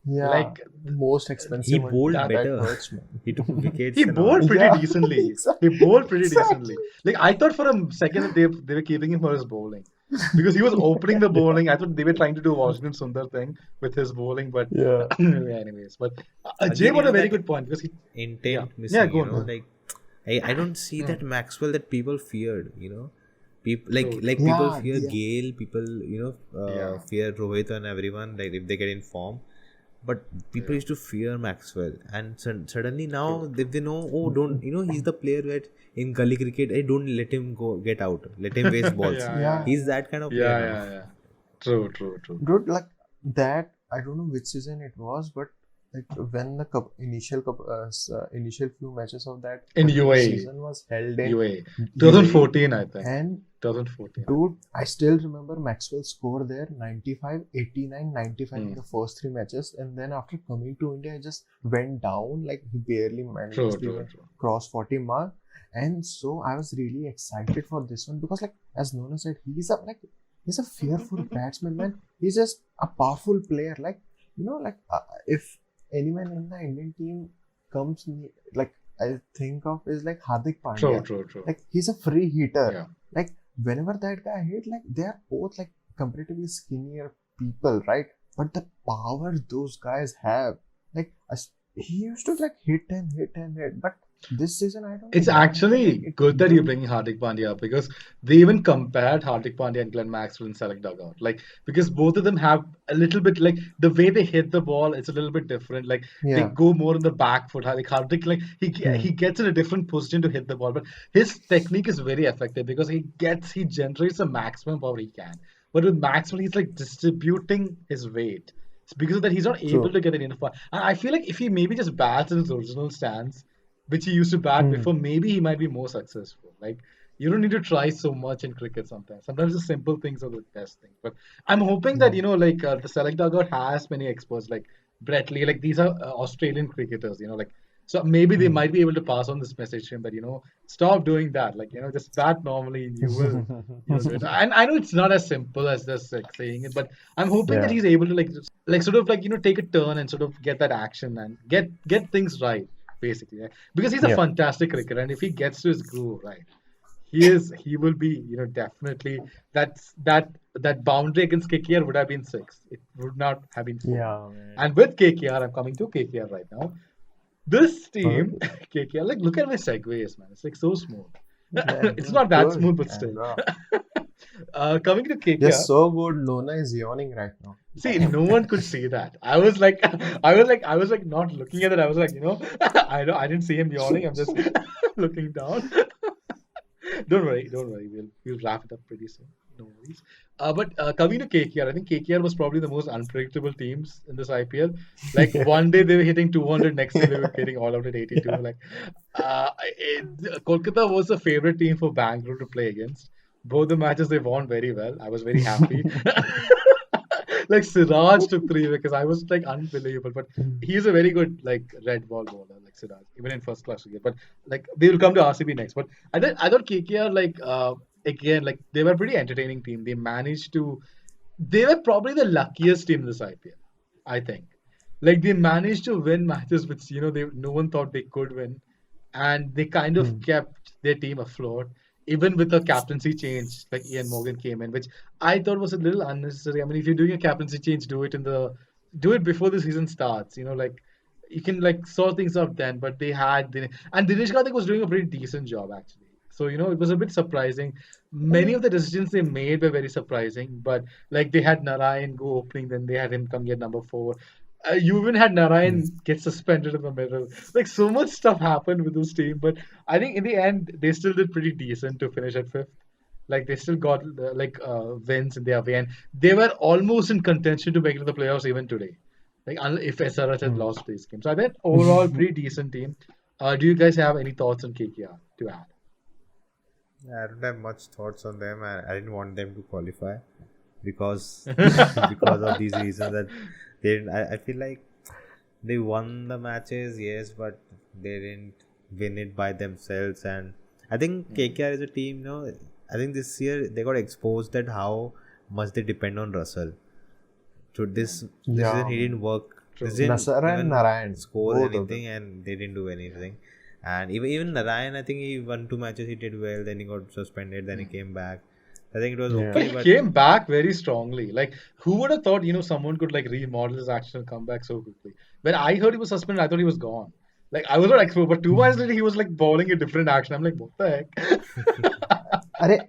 Yeah, Like most He expensive one too. bowled that That better. hurts, man. He took he wickets and all. bowled pretty Yeah, decently. He exactly. bowled pretty Exactly. decently. Like I thought for a second that they were keeping him for his bowling because he was opening the Yeah. bowling. I thought they were trying to do Washington Sundar thing with his bowling, but Yeah. anyways. But Jay Again, brought a very that good point because yeah, intent yeah, missing. go on, go on. Like I don't see Hmm, that Maxwell that people feared. People true, like true. people Yeah, fear yeah. Gale. People Yeah, fear Rohit and everyone. Like if they get in form. But people yeah, used to fear Maxwell, and suddenly true, now true. they know, oh, don't he's the player that in gully cricket, hey, don't let him go get out, let him waste balls. Yeah, Yeah, yeah, He's that kind of player yeah, now. yeah, yeah. True, true, true. dude, like that. I don't know which season it was, but like when the initial few matches of that In particular UAE, season was held in UAE, UAE, 2014, I think. and 2014, I think. dude, I still remember Maxwell score there 95, 89, 95 in Hmm. the first three matches. And then after coming to India, I just went down. Like he barely True, managed to true, even true. cross 40 mark. And so I was really excited for this one because, like, as Nona said, he's a fearful batsman, man. He's just a powerful player. Like, if anyone in the Indian team comes, like, I think of is like Hardik True, Pandya. true, true. Like, he's a free hitter. Yeah. Like, whenever that guy hit, like they are both like comparatively skinnier people, right? But the power those guys have, like he used to like hit and hit and hit. But this season, I don't know It's what happened. Like actually it good that you're either, bringing Hardik Pandya up because they even compared Hardik Pandya and Glenn Maxwell in select dugout. Like because both of them have a little bit like the way they hit the ball, it's a little bit different. Like they yeah, go more on the back foot. Like Hardik, like hmm, he gets in a different position to hit the ball, but his technique is very effective because he generates the maximum power he can. But with Maxwell, he's like distributing his weight. It's because of that he's not able true. to get it enough power. And I feel like if he maybe just bats in his original stance which he used to bat Hmm, before, maybe he might be more successful. Like you don't need to try so much in cricket sometimes. Sometimes the simple things are the best thing. But I'm hoping that hmm, like the select dugout has many experts like Brett Lee. Like these are Australian cricketers. Like so maybe they hmm. might be able to pass on this message to him that stop doing that. Like just bat normally and you will do it. And I know it's not as simple as just like saying it, but I'm hoping that Yeah, he's able to like sort of like take a turn and sort of get that action and get things right basically because he's a yeah, fantastic cricketer and if he gets to his groove right he will be definitely that boundary against KKR would have been six, it would not have been four. yeah, man. And with KKR, I'm coming to KKR right now. This Okay. team, KKR, like look at my segues, man. It's like so smooth. Yeah, It's good, not that good. smooth, but And still. Coming to you're KKR, so good. Nona is yawning right now. see, Damn. no one could see that. I was like not looking at it. I was like, I didn't see him yawning. I'm just looking down. Don't worry. We'll wrap it up pretty soon. No worries. But coming to KKR, I think KKR was probably the most unpredictable teams in this IPL. Like one day they were hitting 200, next day they were getting all out at 82. Yeah. Like Kolkata was the favorite team for Bangalore to play against. Both the matches they won very well. I was very happy. Like Siraj took 3 wickets. I was like unbelievable. But he's a very good like red ball bowler, like Siraj, even in first class cricket. But like we will come to RCB next. But I thought KKR like again like they were a pretty entertaining team. They managed to. They were probably the luckiest team in this IPL. I think. Like they managed to win matches which they no one thought they could win, and they kind of Hmm. kept their team afloat even with the captaincy change. Like Ian Morgan came in, which I thought was a little unnecessary. I mean, if you're doing a captaincy change, do it before the season starts. Like you can like sort things out then. But they had and Dinesh Karthik was doing a pretty decent job actually. So it was a bit surprising. Many of the decisions they made were very surprising. But like they had Narayan go opening, then they had him come get number 4. You even had Hmm. Narayan get suspended in the middle. Like so much stuff happened with this team, but I think in the end they still did pretty decent to finish at fifth. Like they still got wins in their way, and they were almost in contention to make it to the playoffs even today. Like if SRH had Hmm. lost these games, so I think overall pretty decent team. Do you guys have any thoughts on KKR to add? I don't have much thoughts on them, and I didn't want them to qualify because because of these reasons that they didn't. I feel like they won the matches, yes, but they didn't win it by themselves. And I think KKR is a team. I think this year they got exposed at how much they depend on Russell. So this season Yeah, he didn't man. work. This True. didn't Nasara and even Narayan, score both of them. anything, and they didn't do anything. And even Narayan, I think he won 2 matches. He did well. Then he got suspended. Then he came back. I think it was Yeah. But okay, he but came back very strongly. Like, who would have thought, someone could like remodel his action and come back so quickly? When I heard he was suspended, I thought he was gone. Like, I was not expert, but 2 months later, he was like bowling a different action. I'm like, what the heck? Arey,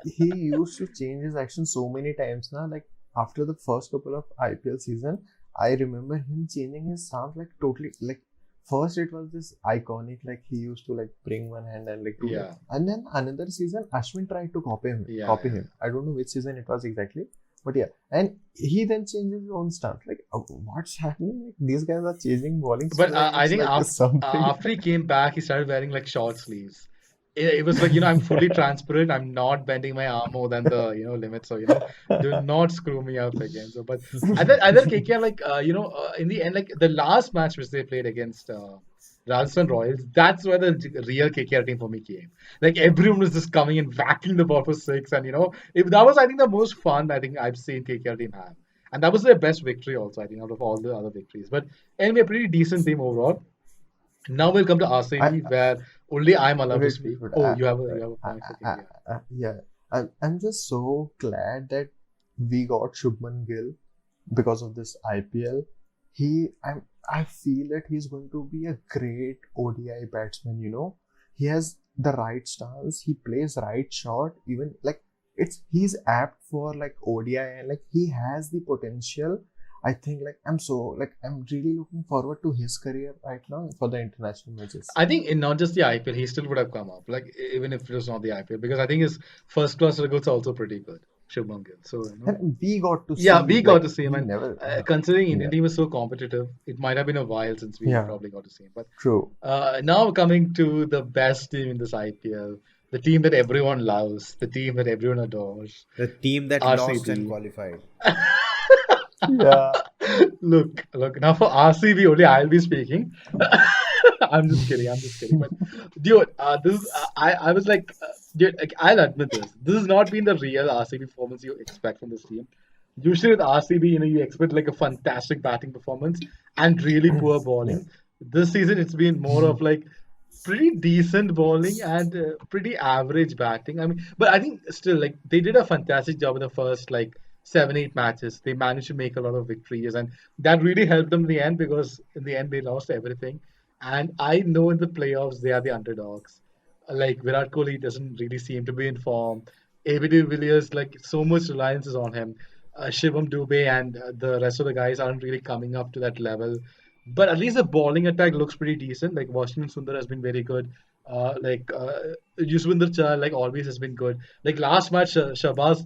he used to change his action so many times now. Like after the first couple of IPL season, I remember him changing his stance like totally. Like first it was this iconic, like he used to like bring one hand and like do that. Yeah, And then another season, Ashwin tried to copy him. yeah, Copy him. I don't know which season it was exactly, but yeah. And he then changed his own stance. Like what's happening? Like these guys are changing bowling But style. I It's think like something. after he came back, he started wearing like short sleeves. It was like, I'm fully transparent. I'm not bending my arm more than the, limit. So, do not screw me up again. So, but I thought KKR, like, in the end, like the last match which they played against Rajasthan Royals, that's where the real KKR team for me came. Like, everyone was just coming and whacking the ball for six. And, that was, I think, the most fun I think I've seen KKR team have. And that was their best victory also, I think, out of all the other victories. But anyway, a pretty decent team overall. Now we'll come to I RCB, where only I'm allowed to Wait, wait, speak. wait. Oh, you have a point for KKR. Yeah, I'm just so glad that we got Shubman Gill because of this IPL. I feel that he's going to be a great ODI batsman. He has the right stance. He plays right shot. Even like he's apt for like ODI and like he has the potential. I think I'm really looking forward to his career right now for the international matches. I think in not just the IPL, he still would have come up, like even if it was not the IPL, because I think his first class records are also pretty good, Shubman Gill. So, And we got to yeah, see we got like to see him, we and never. considering Indian Yeah, team is so competitive, it might have been a while since we yeah, probably got to see him. But true. now coming to the best team in this IPL, the team that everyone loves, the team that everyone adores, the team that lost and RCB. qualified. Yeah. Look. Now for RCB only, I'll be speaking. I'm just kidding. I'm just kidding. But dude, this is, I was like, dude, like, I'll admit this. This has not been the real RCB performance you expect from this team. Usually with RCB, you expect like a fantastic batting performance and really poor Yeah. bowling. This season, it's been more of like pretty decent bowling and pretty average batting. I mean, but I think still like they did a fantastic job in the first like 7, 8 matches. They managed to make a lot of victories, and that really helped them in the end because in the end they lost everything. And I know in the playoffs they are the underdogs. Like Virat Kohli doesn't really seem to be in form. AB de Villiers, like so much reliance is on him. Shivam Dubey and the rest of the guys aren't really coming up to that level. But at least the bowling attack looks pretty decent. Like Washington Sundar has been very good. Yuzvendra Chahal, like always has been good. Like last match, Shahbaz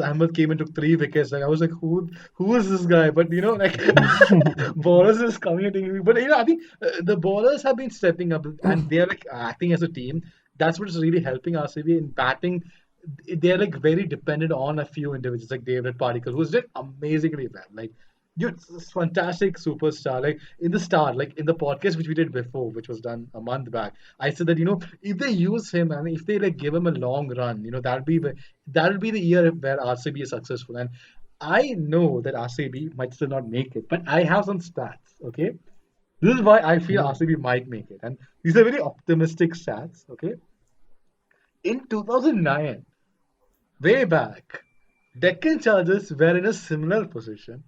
Ahmed came and took 3 wickets. Like I was like, who is this guy? But like bowlers is coming and taking. But I think the bowlers have been stepping up and they're like acting as a team. That's what's really helping RCB in batting. They're like very dependent on a few individuals like David Particle, who's did amazingly well. Like you're this fantastic superstar. Like in the start, like in the podcast which we did before, which was done a month back, I said that if they use him and if they like give him a long run, that'll be the year where RCB is successful. And I know that RCB might still not make it, but I have some stats. Okay, this is why I feel Hmm. RCB might make it, and these are very optimistic stats. Okay, in 2009, way back, Deccan Chargers were in a similar position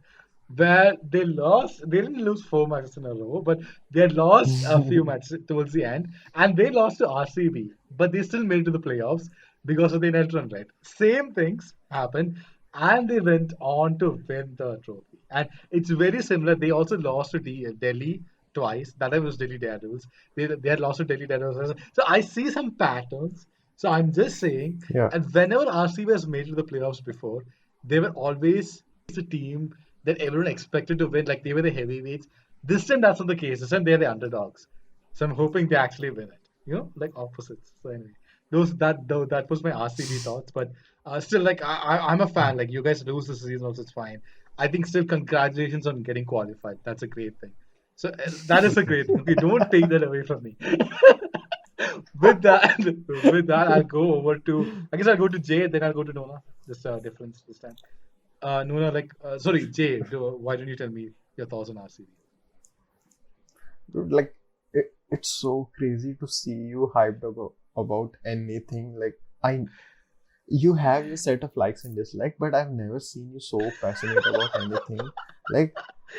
where they lost. They didn't lose 4 matches in a row, but they had lost a few matches towards the end, and they lost to RCB, but they still made it to the playoffs because of the net run rate. Same things happened, and they went on to win the trophy. And it's very similar. They also lost to Delhi twice. That time was Delhi Daredevils. They had lost to Delhi Daredevils. So I see some patterns. So I'm just saying, Yeah. and whenever RCB has made it to the playoffs before, they were always a team that everyone expected to win, like they were the heavyweights. This time that's not the case. This time they're the underdogs. So I'm hoping they actually win it. Like opposites. So anyway, that was my RCB thoughts. But still, like I'm a fan. Like you guys lose this season, also it's fine. I think still congratulations on getting qualified. That's a great thing. So that is a great thing. Okay, don't take that away from me. with that, with that, I'll go over to. I guess I'll go to Jay, then I'll go to Nona. Just difference this time. Nona, sorry, Jay. Why don't you tell me your thoughts on RCB? Dude, like it's so crazy to see you hyped about anything. Like I, you have your set of likes and dislikes, but I've never seen you so passionate about anything. Like,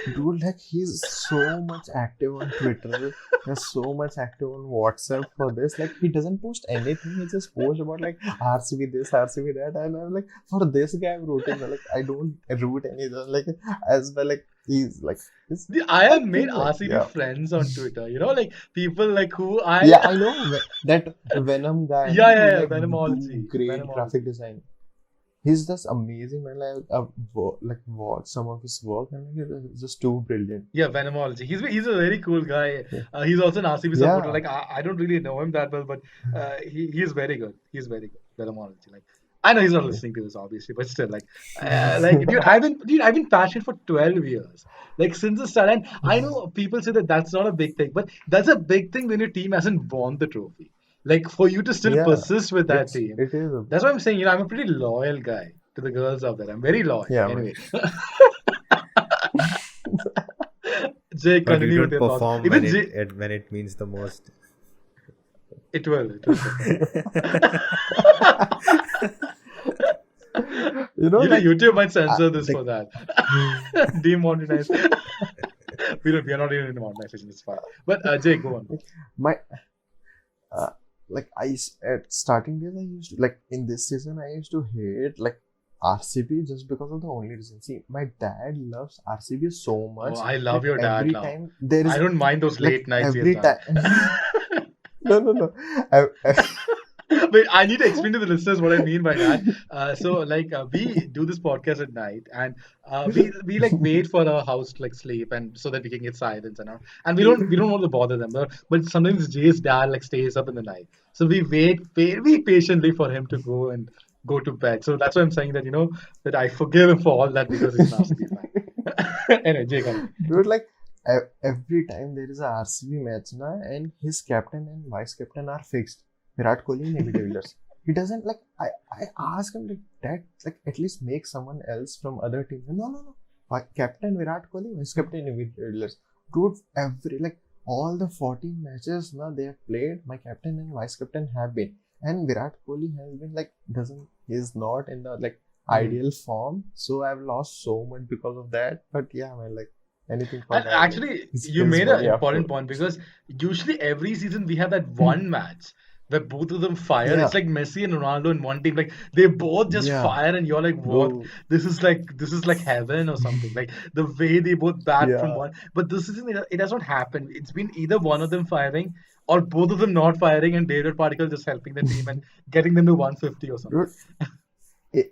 dude, like he's so much active on Twitter. He's so much active on WhatsApp for this. Like, he doesn't post anything. He just posts about like RCB this, RCB that, and I'm like, for this guy, I'm rooting. Like, I don't root any like as well. Like, he's like, this. I I have made think like RCB yeah. friends on Twitter. Like people like who I. Yeah, I know that Venom guy, Yeah, no, yeah, who yeah. like do Venomology, great graphic Venomology. design. He's just amazing, man. Like like watch some of his work, and like, it's just too brilliant. Yeah, Venomology. He's a very cool guy. Yeah, He's also an RCB supporter. yeah. Like I don't really know him that well, but he's very good. He's very good. Venomology. Like I know he's not Yeah. listening to this obviously, but still like dude, I've been passionate for 12 years. Like since the start, and I know people say that that's not a big thing, but that's a big thing when your team hasn't won the trophy. Like for you to still Yeah, persist with that team. it is. That's why I'm saying, I'm a pretty loyal guy to the girls out there. I'm very loyal. Yeah, man. Anyway, Jay, But you continue with don't your thoughts. perform Even Jay, when it means the most. it will perform. You know, like YouTube might censor this like for that. Demonetize. We are not even in demonetization. It's fine. But Jay, go on. my like at starting days I used to, like in this season I used to hate like RCB just because of the only reason. See, my dad loves RCB so much Oh, I love that your dad every now. time there I is don't mind those like late nights he has every done. time. No. Wait, I need to explain to the listeners what I mean by that. We do this podcast at night, and we like wait for our house to like sleep, and so that we can get silence and all. And we don't want to bother them, but sometimes Jay's dad like stays up in the night, so we wait very patiently for him to go and go to bed. So that's why I'm saying that that I forgive him for all that because he's an RCB fan. Anyway, Jay, come. Dude, like every time there is a RCB match na, and his captain and vice captain are fixed. Virat Kohli and AB de Villiers. He doesn't like. I ask him like that. Like at least make someone else from other team. No. Captain Virat Kohli, vice captain AB de Villiers. Dude, every like all the 14 matches na they have played, my captain and vice captain have been. And Virat Kohli has been like he's not in the like Hmm. ideal form. So I've lost so much because of that. But yeah, man, like anything for And that. Like, actually, you feels made an very important awkward. point because usually every season we have that one match where both of them fire. It's Yeah, like Messi and Ronaldo in one team. Like they both just yeah, fire, and you're like, what? bro. This is like heaven or something. Like the way they both bat from Yeah, one. But this season it has not happened. It's been either one of them firing or both of them not firing, and David Particle just helping the team and getting them to 150 or something. dude.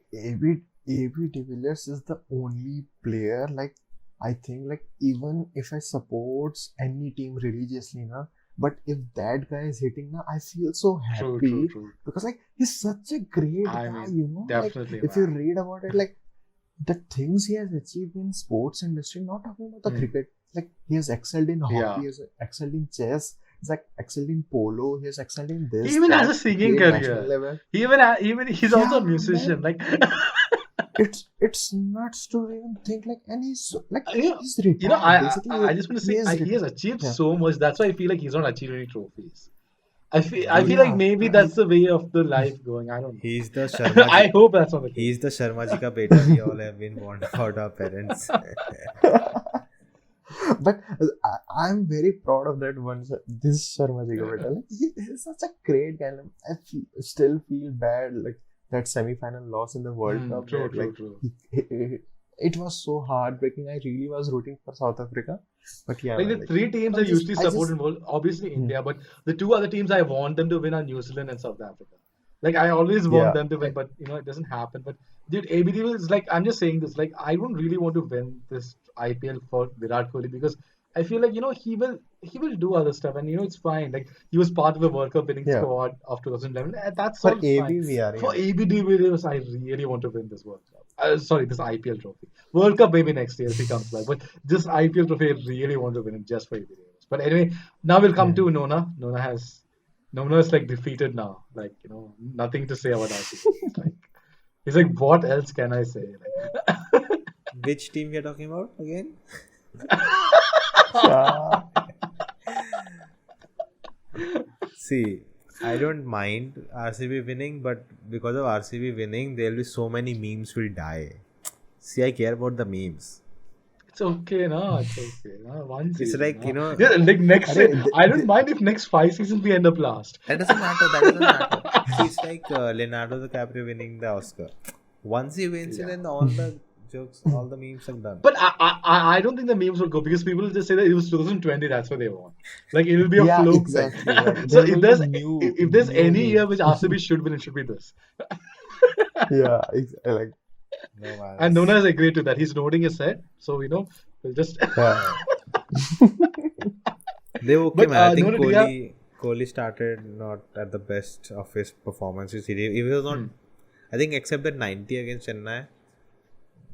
AB de Villiers is the only player, like, I think, like, even if I supports any team religiously, na, but if that guy is hitting, na, I feel so True, true, happy true. because, like, he's such a great I guy, mean, like, definitely, if you man. read about it, like, the things he has achieved in sports industry, not talking about the Hmm. cricket, like, he has excelled in hockey, Yeah. he has excelled in chess, he's like excelled in polo, he has excelled in He this, even has that, a he singing played national career. level. Even he's also a Yeah, musician. man. Like It's nuts to even think like, and he's so, like, you know, he's you know, retired. Basically, I just want to he say is he has retired. achieved Yeah, so much. That's why I feel like he's not achieved any trophies. I feel like yeah. maybe that's the way of the life going. I don't He's the know. Sharma I ji. hope that's not the case. He's the Sharma ji ka beta. We all have been warned about our parents. But I'm very proud of that one. This Sharma ji ka beta. Like, he's such a great guy. Like, still feel bad like that semi-final loss in the World Cup. True, Where, true, like, true. it was so heartbreaking. I really was rooting for South Africa, but yeah, Like man, the like, three teams I usually I support just, involve obviously hmm, India, but the two other teams I want them to win are New Zealand and South Africa. Like I always want yeah, them to win, but it doesn't happen. But dude, ABD is like I'm just saying this. Like I don't really want to win this IPL for Virat Kohli because I feel like he will do other stuff and it's fine. Like he was part of the World Cup winning yeah. squad of 2011. And that's For all fine. ABVR, For yeah, ABD Williams, I really want to win this World Cup. Sorry, this IPL trophy. World Cup maybe next year if he comes back. But this IPL trophy, I really want to win it just for ABD Williams. But anyway, now we'll come yeah. to Nona. Nona is like defeated now. Like, nothing to say about RCB. He's like, what else can I say? Which team we are talking about again? Yeah. See, I don't mind RCB winning, but because of RCB winning, there'll be so many memes will die. See, I care about the memes. It's okay, no, it's okay. No, one It's season, like, no. Yeah, like next Arey, year, I don't mind if next 5 seasons we end up last. that doesn't matter. That doesn't matter. See, it's like Leonardo DiCaprio winning the Oscar. Once he wins it, Yeah. and all the jokes, all the memes are done. But I don't think the memes will go because people will just say that it was 2020, that's what they want. Like it will be a Yeah, fluke thing. exactly. Like, So there if will there's be if there's new any year which memes. RCB should win, it should be this. Yeah, like, No man. And Nona has agreed to that. He's nodding his head, so we'll just. yeah, They okay, But man. I think Nona, do you have? Kohli started not at the best of his performances. He was not. I think except that 90 against Chennai,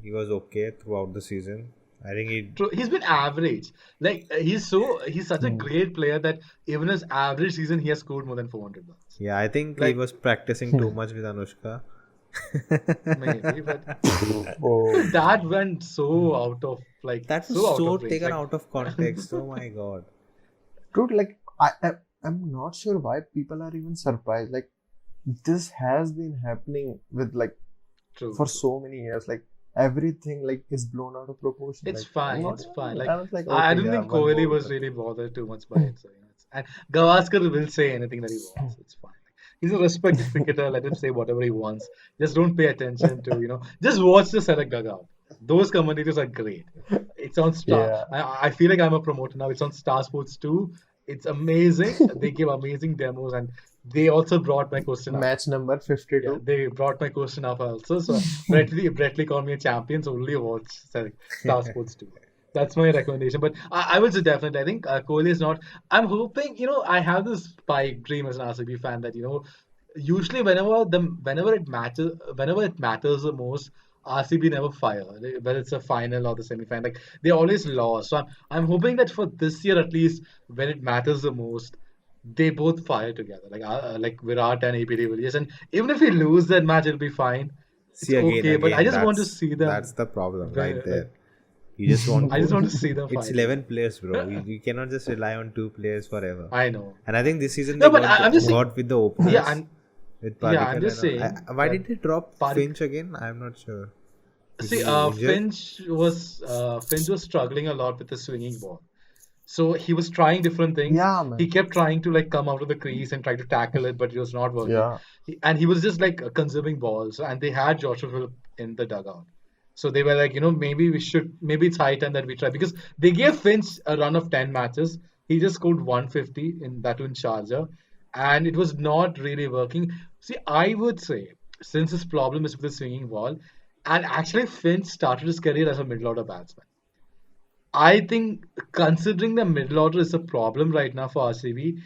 he was okay throughout the season. I think he. He's been average. Like he's such a great player that even his average season he has scored more than 400 runs. Yeah, I think he Like was practicing too much with Anushka. maybe, but oh, that went so out of like That was so out so of range. taken Like out of context. Oh my god. dude, like, I'm not sure why people are even surprised. Like, this has been happening with, like, true, for true. so many years. Like, everything, like, is blown out of proportion. It's Like, I'm fine. not, It's fine. Like I was like, I okay, don't yeah, think one Kohli more. was really bothered too much by it. So, and Gavaskar will say anything that he wants. It's fine. He's a respected cricketer. Let him say whatever he wants. Just don't pay attention to. Just watch the select dugout. Those commentators are great. It's on Star. Yeah, I feel like I'm a promoter now. It's on Star Sports 2. It's amazing. They give amazing demos, and they also brought my question up. match number Yeah, 52. they brought my question up also. So Bretley called me a champion, so only watch Star Sports 2. That's my recommendation. But I would say definitely, I think Kohli is not. I'm hoping, I have this pipe dream as an RCB fan that, usually whenever it matters the most, RCB never fire, whether it's a final or the semi-final. Like they always lost. So I'm hoping that for this year at least, when it matters the most, they both fire together, like Virat and APD Villiers. And even if we lose that match, it'll be fine. It's See okay. But I again. just want to see That's them. the problem right Like there. You just want I just to. want to see them It's fight. 11 players, bro. You cannot just rely on 2 players forever. I know. And I think this season No, they but I'm just saying. got with the openers. Yeah, With I'm Padikkal just and all. saying Why that did they drop Parik. Finch again? I'm not sure. Is See, he injured? Finch was struggling a lot with the swinging ball. So he was trying different things. Yeah, He man. kept trying to like come out of the crease and try to tackle it, but it was not working. Yeah. And he was just like conserving balls. And they had Joshua Phillip in the dugout. So they were like, maybe it's high time that we try because they gave Finch a run of 10 matches. He just scored 150 in that in Sharjah, and it was not really working. See, I would say since his problem is with the swinging ball, and actually Finch started his career as a middle order batsman. I think considering the middle order is a problem right now for RCB,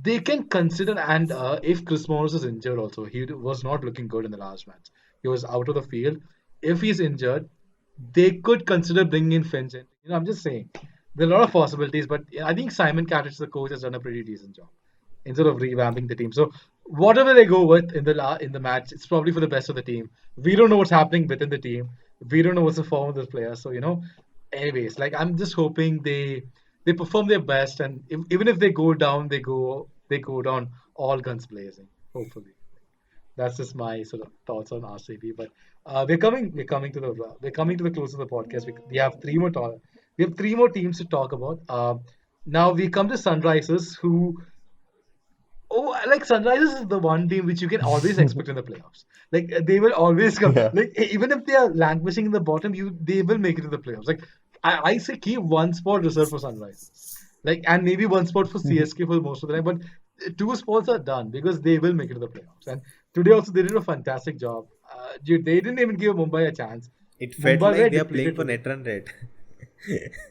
they can consider and if Chris Morris is injured also, he was not looking good in the last match. He was out of the field. If he's injured, they could consider bringing in Finch in. I'm just saying there are a lot of possibilities, but I think Simon Katich, the coach, has done a pretty decent job instead of revamping the team. So whatever they go with in the match, it's probably for the best of the team. We don't know what's happening within the team. We don't know what's the form of the players. So anyways, like I'm just hoping they perform their best, and even if they go down, they go down all guns blazing. Hopefully, that's just my sort of thoughts on RCB. But we're coming to the close of the podcast. We have three more teams to talk about. Now we come to Sunrisers, who oh, like Sunrisers is the one team which you can always expect in the playoffs. Like they will always come. Yeah. Like even if they are languishing in the bottom, they will make it to the playoffs. Like I say, keep one spot reserved for Sunrisers. Like and maybe one spot for CSK for most of the time, but two spots are done because they will make it to the playoffs. And today also they did a fantastic job. Dude, they didn't even give Mumbai a chance. It felt Mumbai like were they are playing depleted for today. net run rate.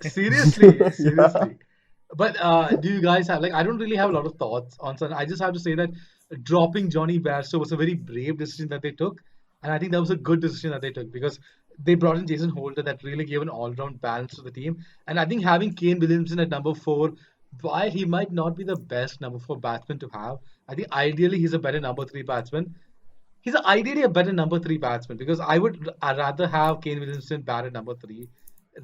Seriously, Yeah. seriously. But do you guys have like I don't really have a lot of thoughts on Sun. I just have to say that dropping Johnny Bairstow was a very brave decision that they took, and I think that was a good decision that they took because they brought in Jason Holder that really gave an all-round balance to the team. And I think having Kane Williamson at number four, while he might not be the best number four batsman to have, I think ideally he's a better number three batsman. He's ideally a better number three batsman because I would rather have Kane Williamson bat at number three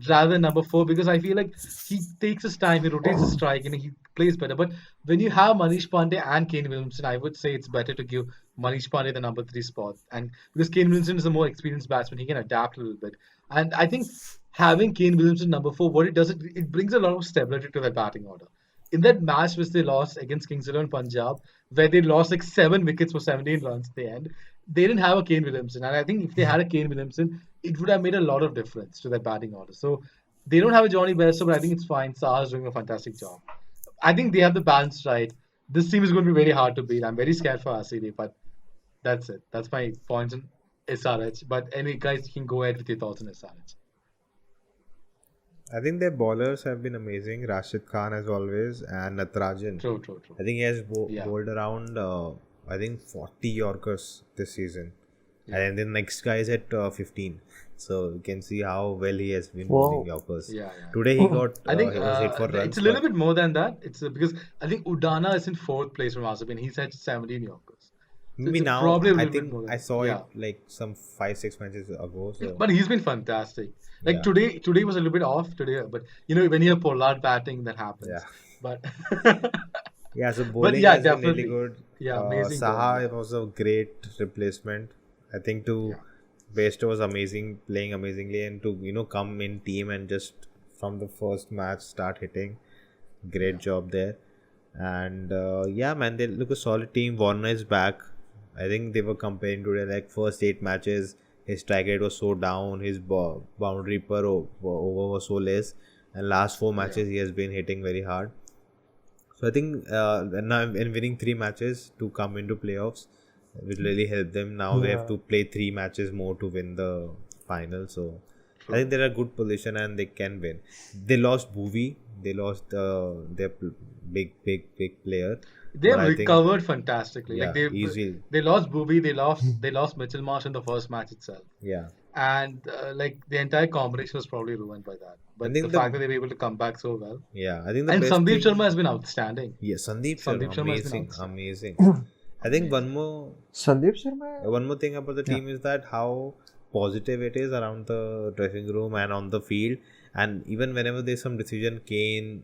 rather than number four because I feel like he takes his time, he rotates his strike, and he plays better. But when you have Manish Pandey and Kane Williamson, I would say it's better to give Manish Pandey the number three spot, and because Kane Williamson is a more experienced batsman, he can adapt a little bit. And I think having Kane Williamson number four, what it does, it brings a lot of stability to that batting order. In that match which they lost against Kings XI Punjab, where they lost like 7 wickets for 17 runs at the end, they didn't have a Kane Williamson. And I think if they had a Kane Williamson, it would have made a lot of difference to their batting order. So they don't have a Johnny Bairstow, but I think it's fine. Saha's doing a fantastic job. I think they have the balance right. This team is going to be very hard to beat. I'm very scared for RCB, but that's it. That's my points on SRH. But any guys, you can go ahead with your thoughts on SRH. I think their bowlers have been amazing. Rashid Khan as always and Natarajan. True, true, true. I think he has Yeah, bowled around I think 40 Yorkers this season. yeah, And then the next guy is at 15. So you can see how well he has been bowling Wow. Yorkers. yeah, yeah. Today he got I think he was hit for it's runs, a little but bit more than that. It's because I think Udana is in fourth place from RCB and he's had 17 Yorkers. So maybe it's now probably a I little bit think more than I that. saw it Yeah. like some 5-6 matches ago. So But he's been fantastic. Like yeah, today was a little bit off today, but when you have Pollard batting, that yeah. happens. But Yeah, so but bowling yeah, has been really definitely. good. Yeah, amazing bowling. Saha Yeah, was a great replacement. I think to yeah, Bairstow was amazing, playing amazingly, and to come in team and just from the first match start hitting. Great yeah, job there. And yeah, man, they look a solid team. Warner is back. I think they were comparing today like first 8 matches, his strike rate was so down, his boundary per over was so less, and last four yeah, matches he has been hitting very hard. So I think now in winning 3 matches to come into playoffs will really help them. Now they have Yeah. to play 3 matches more to win the final. So I true. think they're a good position and they can win. They lost Bhuvi. They lost their big player. They But have I think recovered fantastically. Like yeah, easy. they lost Booby, they lost Mitchell Marsh in the first match itself, Yeah, and like the entire combination was probably ruined by that. I But the think fact that they were able to come back so well, the and best Sandeep Sharma thing. has been outstanding. Yeah, Sandeep Sandeep Sharma, Sharma has been amazing, outstanding, amazing. I think amazing. Sandeep Sharma. one more thing about the Yeah. team is that how positive it is around the dressing room and on the field. And even whenever there's some decision, Kane,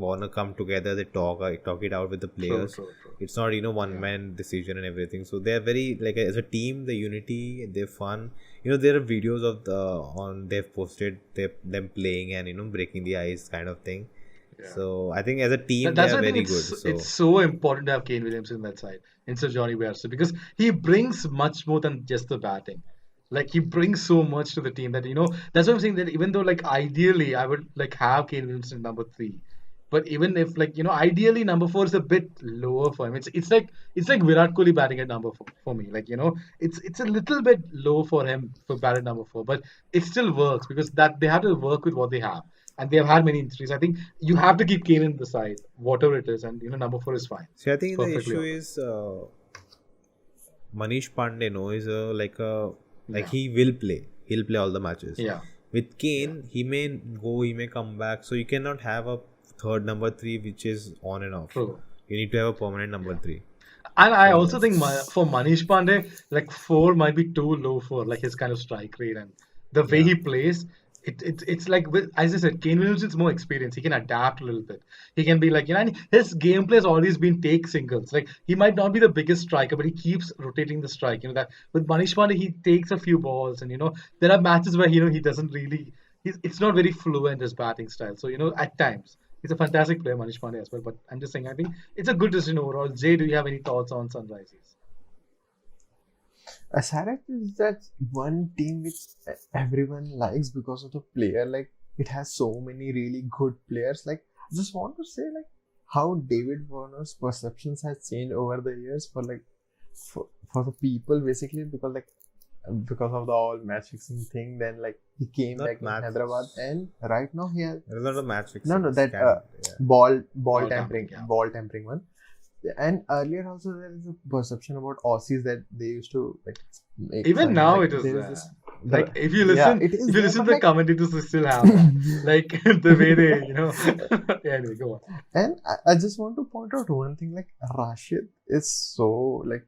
Warner come together, they talk it out with the True, players. true, true. It's not one Yeah, man decision and everything. So they're very like as a team, the unity, they're fun. there are videos of they've posted them playing and breaking the ice kind of thing. Yeah. So I think as a team they That's are why I think very it's good. it's So so important to have Kane Williamson in that side instead of Johnny Bearsy because he brings much more than just the batting. Like he brings so much to the team that that's what I'm saying that even though like ideally I would like have Kane Williamson number three, but even if like ideally number four is a bit lower for him. It's like Virat Kohli batting at number four for me. Like it's a little bit low for him for batting number four, but it still works because that they have to work with what they have and they have had many injuries. I think you have to keep Kane in the side, whatever it is, and number four is fine. see, I It's think the perfectly issue alright. is Manish Pandey. No, is like Yeah, he will play. He'll play all the matches. yeah, With yeah. Kane, he may go, he may come back. So you cannot have a third number three which is on and off. True. You need to have a permanent number three. And I So also think for Manish Pandey, like four might be too low for like his kind of strike rate and the way yeah, he plays. It's like as I said, Kane Williamson's more experience. He can adapt a little bit. He can be like and his gameplay has always been take singles. Like he might not be the biggest striker, but he keeps rotating the strike. That with Manish Pandey, he takes a few balls, and there are matches where he doesn't really. It's not very fluent his batting style. So at times. He's a fantastic player, Manish Pandey as well. But I'm just saying, I think it's a good decision overall. Jay, do you have any thoughts on Sunrisers? SRF is that one team which everyone likes because of the player. Like it has so many really good players. Like I just want to say like how David Warner's perceptions has changed over the years for the people basically because of the all match fixing thing. Then like he came not back in match. Hyderabad and right now he has It's not a match fixing. no that scandal, yeah. ball Ball tampering tampering, yeah. ball tampering one. And earlier also there is a perception about Aussies that they used to like make Even fun. now Like it is there is there. this Like if you yeah listen, it is if you there listen but to the like commentators, they still have that. Like the way they. Yeah, anyway, go on. and I just want to point out one thing like Rashid is so like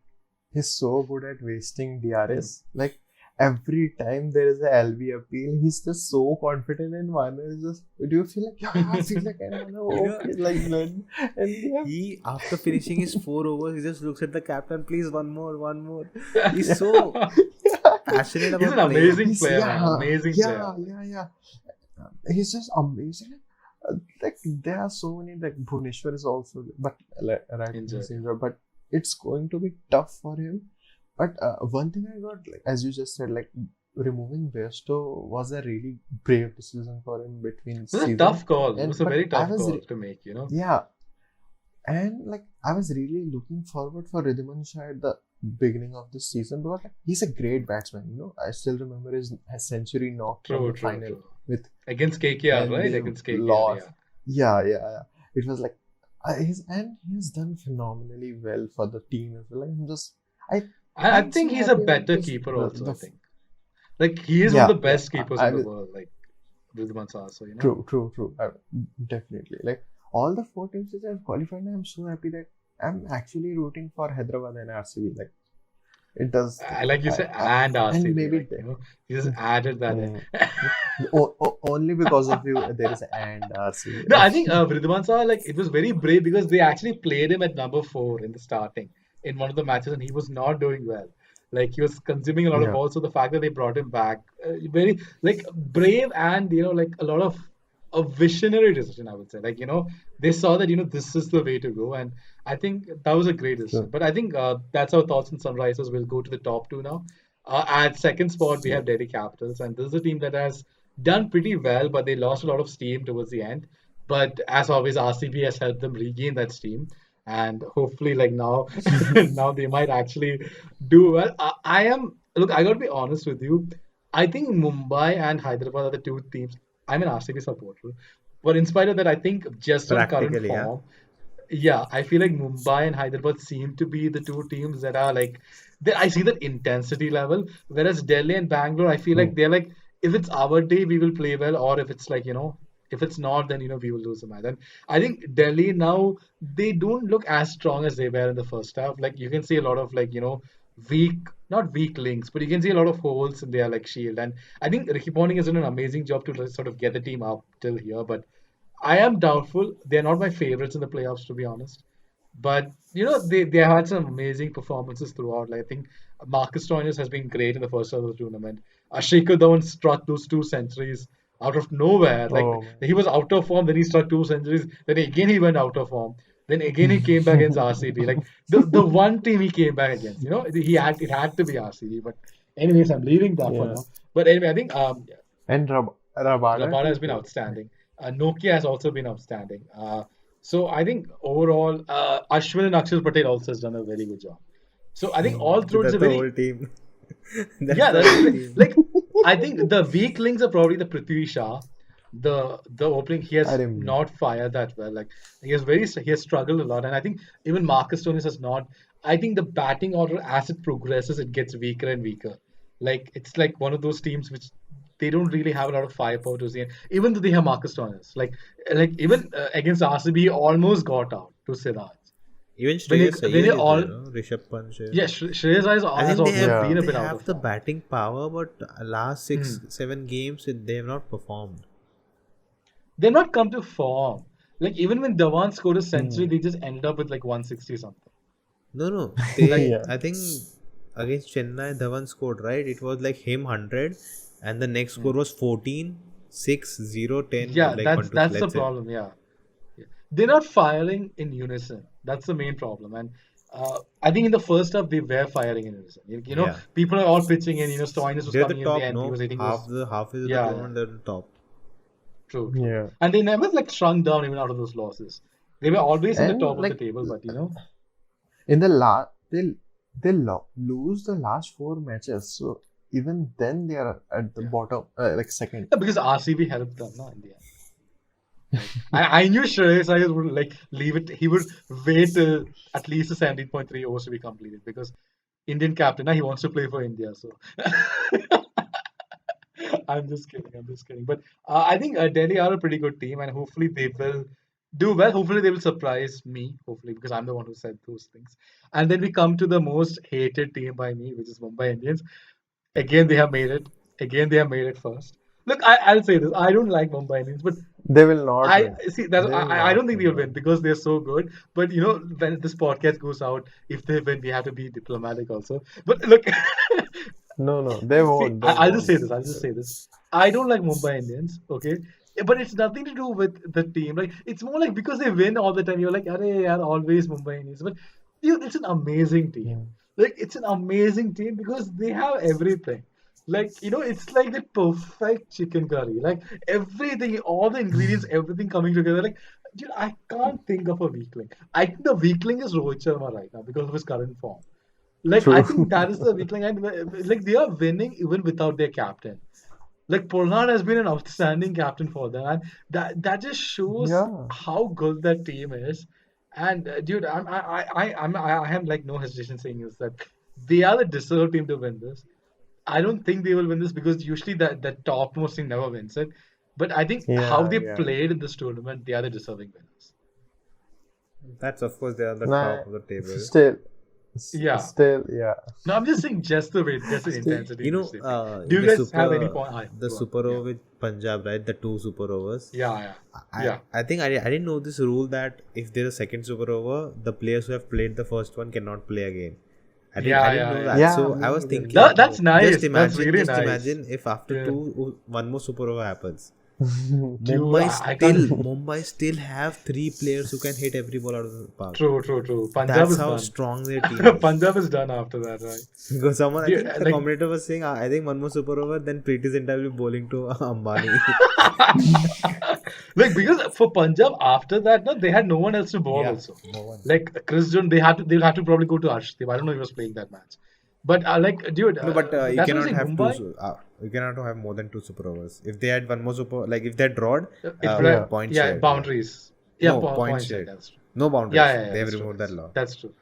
he's so good at wasting DRS. Like every time there is a LB appeal, he's just so confident and Warner is just do you feel like yeah I feel like I don't know okay like learn and yeah He after finishing his 4 overs, he just looks at the captain. Please, one more, one more. He's so passionate He's an about playing. amazing player, man. Amazing player. yeah. He's just amazing. Like there are so many like Bhuvneshwar is also, but like, right Injured. he's injured, but it's going to be tough for him. But one thing I got like as you just said like removing Besto was a really brave decision for him between It was a season. tough call. It And was a but very I tough was call to make. yeah, and like I was really looking forward for Ridhiman Shah at the beginning of this season because like, he's a great batsman. I still remember his century knocked from True, the true, final true. with Against KKR, when right? they Against KKR, lost. yeah. Yeah. It was like he's done phenomenally well for the team as well. Like, I I I'm think so he's a happy about better this. keeper The, also, I the think. Like he is one of the best yeah. keepers I in the will world, like Ridhwan Shah. So true. Definitely like all the four teams that have qualified. I'm so happy that I'm actually rooting for Hyderabad and RCB. Like it does. like you said, and And RCB, maybe like he just added that in. mm, only because of you there is and RCB. No, I think Ridhwan Shah, like it was very brave because they actually played him at number four in the starting in one of the matches, and he was not doing well. Like he was consuming a lot of Yeah. balls, so the fact that they brought him back, very like brave and like a lot of a visionary decision, I would say. Like they saw that this is the way to go, and I think that was a great decision. Sure. But I think that's our thoughts on Sunrisers. We'll go to the top two now. At second spot, we Yeah. have Delhi Capitals, and this is a team that has done pretty well, but they lost a lot of steam towards the end. But as always, RCB has helped them regain that steam, and hopefully, like now, now they might actually do well. I am look. I got to be honest with you. I think Mumbai and Hyderabad are the two teams. I'm an RCB supporter, but in spite of that, I think just on current Practically, yeah. form, yeah, I feel like Mumbai and Hyderabad seem to be the two teams that are like I see that intensity level. Whereas Delhi and Bangalore, I feel like Hmm. they're like if it's our day, we will play well, or if it's like if it's not, then we will lose the match. And I think Delhi now they don't look as strong as they were in the first half. Like you can see a lot of like weak, not weak links, but you can see a lot of holes in their like shield. And I think Ricky Ponting has done an amazing job to like, sort of get the team up till here, but I am doubtful. They're not my favorites in the playoffs, to be honest. But they had some amazing performances throughout. Like, I think Marcus Stoinis has been great in the first half of the tournament. Shikhar Dhawan struck those two centuries out of nowhere. Like, Oh he was out of form, then he struck two centuries. Then again he went out of form. Then again he came back against man. RCB. Like, the one team he came back against. It had to be RCB. But anyways, I'm leaving that for Yeah. now. But anyway, I think And Rabada Rabada too has been played. outstanding. Nokia has also been outstanding. So I think overall, Ashwin and Akshar Patel also has done a very good job. So I think all through it's a That's the very whole team. That's yeah. the That's whole the thing. team. Like, I think the weak links are probably the Prithvi Shah. The opening he I has remember. not fired that well. Like, he has struggled a lot, and I think even Marcus Stoinis has not. I think the batting order as it progresses, it gets weaker and weaker. Like, it's like one of those teams which they don't really have a lot of firepower to the end, even though they have Marcus Stoinis. Like even against RCB, he almost got out to Siraj. Even When he Shreyas when he Iyer is there, all no? Rishabh Pant is yeah, there. Shreyas I has think they also have Yeah. been a they bit out have of the form. batting power, but last Hmm. 6-7 games they have not performed. They've not come to form. Like, even when Dhawan scored a century, Hmm. they just ended up with like 160 something. No, no. Like, They Yeah. I think against Chennai Dhawan scored, right? It was like him 100 and the next score hmm. was 14, 6, 0, 10, Yeah, like 1, 2, that's the that's it. problem. Yeah. Yeah. They're not firing in unison. That's the main problem. And I think in the first half they were firing in unison. Yeah. People are all pitching in. Stoinis was They're the coming in at the top, end. He no? was hitting Half those. the half is the Yeah, yeah. tournament, they're the top. True, true. Yeah. And they never like shrunk down even out of those losses. They were always in the And top of the like table, but in the last, they'll lose the last four matches. So even then they are at the yeah. bottom, like second. Yeah, because RCB helped them, no, in the end. Like, I knew Shreyas Iyer would like leave it. He would wait till at least the 17.3 overs to be completed because Indian captain, he wants to play for India. So I'm just kidding. I'm just kidding. But I think Delhi are a pretty good team, and hopefully they will do well. Hopefully they will surprise me. Hopefully, because I'm the one who said those things. And then we come to the most hated team by me, which is Mumbai Indians. Again, they have made it. Again, they have made it first. Look, I'll say this. I don't like Mumbai Indians, but They will not I win. see that They will I not don't think win, they'll win man. because they're so good. But when this podcast goes out, if they win, we have to be diplomatic also. But look, No, no, they see, won't. They I'll just won't. say this. I'll just say this. I don't like Mumbai Indians, okay? But it's nothing to do with the team. Like, it's more like because they win all the time. You're like, "Arey, yaar, always Mumbai Indians." But it's an amazing team. Hmm. Like, it's an amazing team because they have everything. Like, it's like the perfect chicken curry. Like, everything, all the ingredients, everything coming together. Like, dude, I can't think of a weakling. I think the weakling is Rohit Sharma right now because of his current form. Like, I True. think that is the weakling, and like they are winning even without their captain. Like, Pollard has been an outstanding captain for them, and that just shows Yeah. how good that team is. And dude, I have like no hesitation saying this that they are the deserved team to win this. I don't think they will win this because usually the topmost team never wins it. But I think how Yeah. they Yeah. played in this tournament, they are the deserving winners. That's of course they are the Nah, top of the table. still, Yeah. still, yeah. No, I'm just saying just the way, just the Still, intensity You in know, which they play. Do you guys have any point? the Go on. super Yeah. over with Punjab, right? The two super overs. Yeah, yeah. Yeah. I think I didn't know this rule that if there's a second super over, the players who have played the first one cannot play again. I Yeah, didn't yeah, know yeah. that. yeah, So me I was neither. thinking, That's nice. That's really just nice. imagine if after Yeah. one more super over happens. Dude, I can't. Mumbai still have three players who can hit every ball out of the park. True, true, true. Punjab That's is how done. strong their team is. Punjab is done after that, right? Because I Dude, think the like, commentator was saying, I think one more super over, then Preeti Zinta will be bowling to Ambani. like because for Punjab after that, no, they had no one else to bowl Yeah, also. no one. Like Chris John, they'll have to probably go to Arshdeep. I don't know if he was playing that match, but like, dude, No, but you that's what I'm cannot saying. have Mumbai, you cannot have more than two super overs. If they had one more super, like if they had drawed, it would Yeah. have, point yeah, shared. boundaries. Yeah, No, point points. Yeah, shared. that's true. No boundaries. Yeah, They have that's true. removed that law. That's true.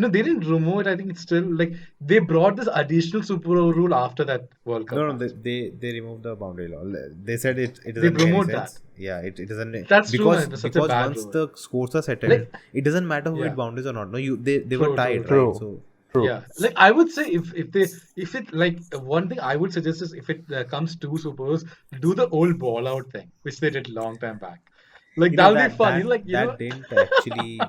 No, they didn't remove it. I think it's still like they brought this additional Super Over rule after that World Cup No, match. they removed the boundary law. They said it They doesn't make any promote sense. that. Yeah, it doesn't That's true, man. because It was such a bad once rule. the scores are settled, Like, it doesn't matter who yeah, hit boundaries or not. No, they were true, true, tied, true. right? True. So True. Yeah, like I would say if it like one thing I would suggest is if it comes to supers, do the old ball out thing, which they did long time back. Like that'll be fun. Like that didn't actually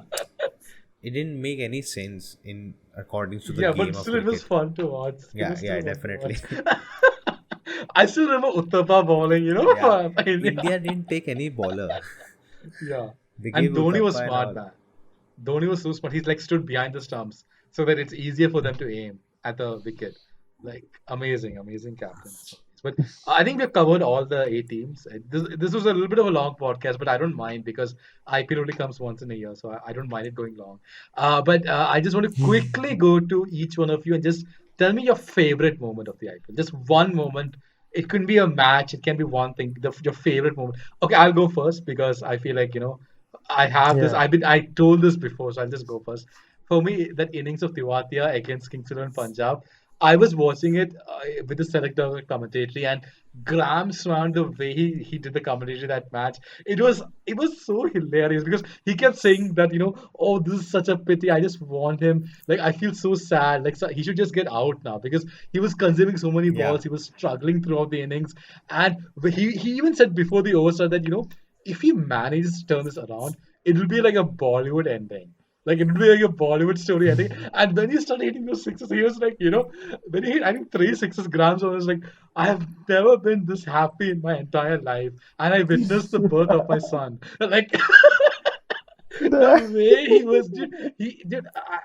it didn't make any sense in according to the Yeah, but game of still, it was cricket. fun to watch. It Yeah, was yeah, still fun to definitely. watch. I still remember Uttapa bowling, Yeah, for India. India didn't take any bowler. Yeah. They gave And Dhoni was Uthappa and smart, all. man. Dhoni was so smart. He's like stood behind the stumps so that it's easier for them to aim at the wicket. Like amazing, amazing captain as always. But I think we've covered all the eight teams. This was a little bit of a long podcast, but I don't mind because IPL only comes once in a year, so I don't mind it going long. But I just want to quickly go to each one of you and just tell me your favorite moment of the IPL. Just one moment. It can be a match. It can be one thing. Your favorite moment. Okay, I'll go first because I feel like I have this. Yeah. I told this before, so I'll just go first. For me, that innings of Tiwatia against Kings and Punjab, I was watching it with the selector commentatory, and Graham Swan, the way he did the commentary that match, it was so hilarious because he kept saying that oh, this is such a pity. I just want him. Like I feel so sad. Like he should just get out now because he was consuming so many Yeah, balls. He was struggling throughout the innings, and he even said before the over started that if he manages to turn this around, it will be like a Bollywood ending. Like it would be like a Bollywood story, I think. And when he started hitting those sixes, he was like, when he hit, I think three sixes, Grams was like, I have never been this happy in my entire life, and I witnessed the birth of my son. Like the The- way he was,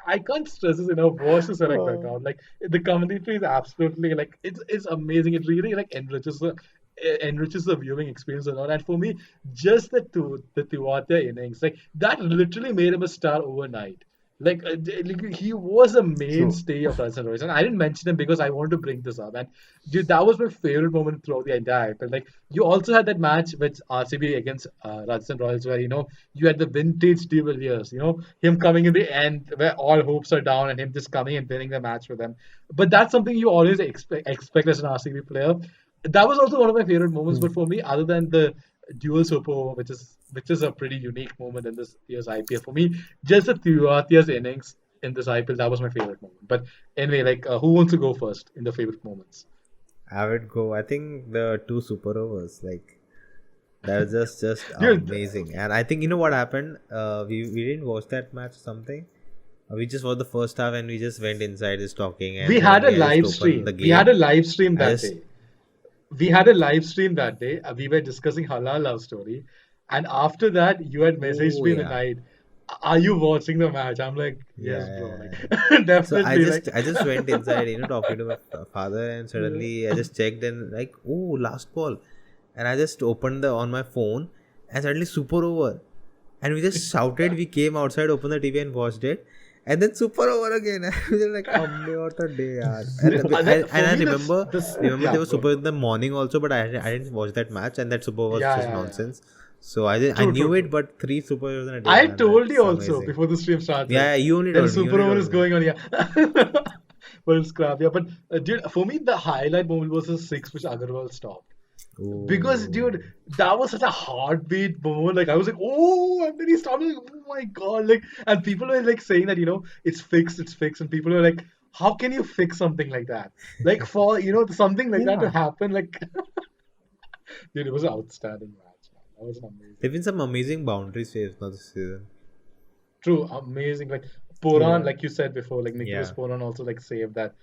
I can't stress this enough. Watch the select account. Like the commentary is absolutely like it's amazing. It really like enriches the viewing experience a lot. And for me, just the Tiwatia innings, like that literally made him a star overnight. Like he was a True. mainstay of Rajasthan Royals, and I didn't mention him because I wanted to bring this up. And dude, that was my favorite moment throughout the entire IPL. Like you also had that match with RCB against Rajasthan Royals, where you had the vintage De Villiers, him coming in the end where all hopes are down, and him just coming and winning the match for them. But that's something you always expect as an RCB player. That was also one of my favorite moments. Hmm. But for me, other than the dual super over, which is a pretty unique moment in this year's IPL, for me, just the Tiwatia's innings in this IPL, that was my favorite moment. But anyway, like who wants to go first in the favorite moments? I would go. I think the two super overs, like that was just Dude, amazing. And I think you know what happened. We didn't watch that match or something. We just watched the first half and we just went inside just talking. And we had a suddenly I just live opened the stream. We had game. a live stream I that just day. We had a live stream that day. We were discussing Halal Love Story. And after that, you had messaged oh me in the yeah, night. Are you watching the match? I'm like, yes, yeah, bro. yeah, yeah. Like, So I definitely. just Like, I just went inside, talking to my father, and suddenly I just checked and like, oh, last ball, and I just opened the on my phone, and suddenly super over, and we just shouted. We came outside, opened the TV, and watched it, and then super over again. And we were like, "Humne what a day, yaar." And for I me, remember yeah, there was go super ahead. in the morning also, but I didn't watch that match, and that super was Yeah, just yeah, yeah. nonsense. So I True, true, knew it, true. but three super overs in a day, I man, told you that's also amazing. before the stream started. Yeah, you only There told is me. You super only over told is me. going on here. Well, scrap, yeah. But dude, for me, the highlight moment was the six which Agarwal stopped. Because, Oh, dude, that was such a heartbeat moment. Like, I was like, oh, and then he stopped. Like, oh my God. Like, and people were like saying that, it's fixed. And people were like, how can you fix something like that? Like, for, something like that to Yeah. happen, like, dude, it was an outstanding match, man. That was an amazing. there've been some amazing boundary saves now this season. True, amazing. Like Poran, Yeah. like you said before, like Nicholas Yeah. Poran also like saved that.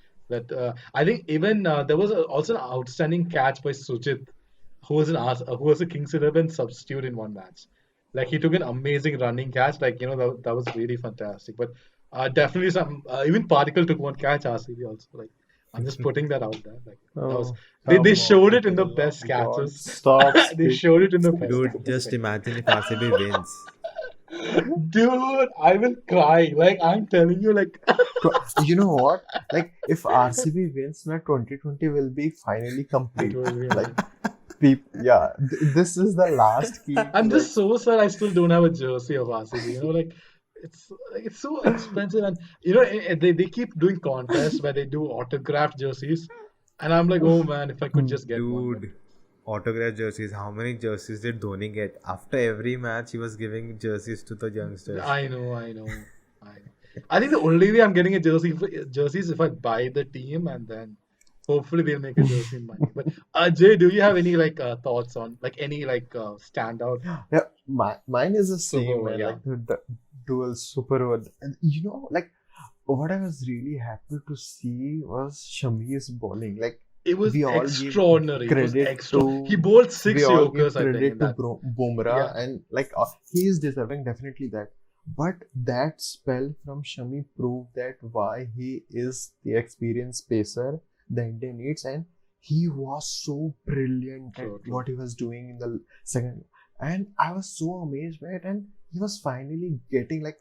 I think even there was also an outstanding catch by Sujit, who was a Kings 11 substitute in one match. Like he took an amazing running catch. Like that was really fantastic. But definitely some even Particle took one catch. RCB also like. I'm just putting that out there. Like that was Oh, they come showed on, it in for the the love best of God, catches. stop They showed it in the best Dude, catches. just imagine if RCB wins. Dude, I will cry. Like I'm telling you, like You know what? Like, if RCB wins, now 2020 will be finally it complete. will be Like, amazing. yeah, this is the last key to I'm like. just so sad I still don't have a jersey of RCB. It's so expensive, and they keep doing contests where they do autographed jerseys, and I'm like, oh man, if I could Hmm. just get one. But Dude, autograph jerseys. How many jerseys did Dhoni get? After every match, he was giving jerseys to the youngsters. I know. I think the only way I'm getting a jersey is if I buy the team and then Hopefully they'll make a jersey in money. But Jay, do you have any like thoughts on like any like standout Yeah, mine is the Super same, Bowl? man. Yeah, Like the dual Super Bowl. And you know, like what I was really happy to see was Shami's bowling. Like it was we all give extraordinary. It was credit extra. He to bowled we six all give Yorkers, I think, in credit to that. Bumrah, Yeah, and like he is deserving definitely that. But that spell from Shami proved that why he is the experienced pacer the India needs, and he was so brilliant at true, true. what he was doing in the second. And I was so amazed by it, and he was finally getting like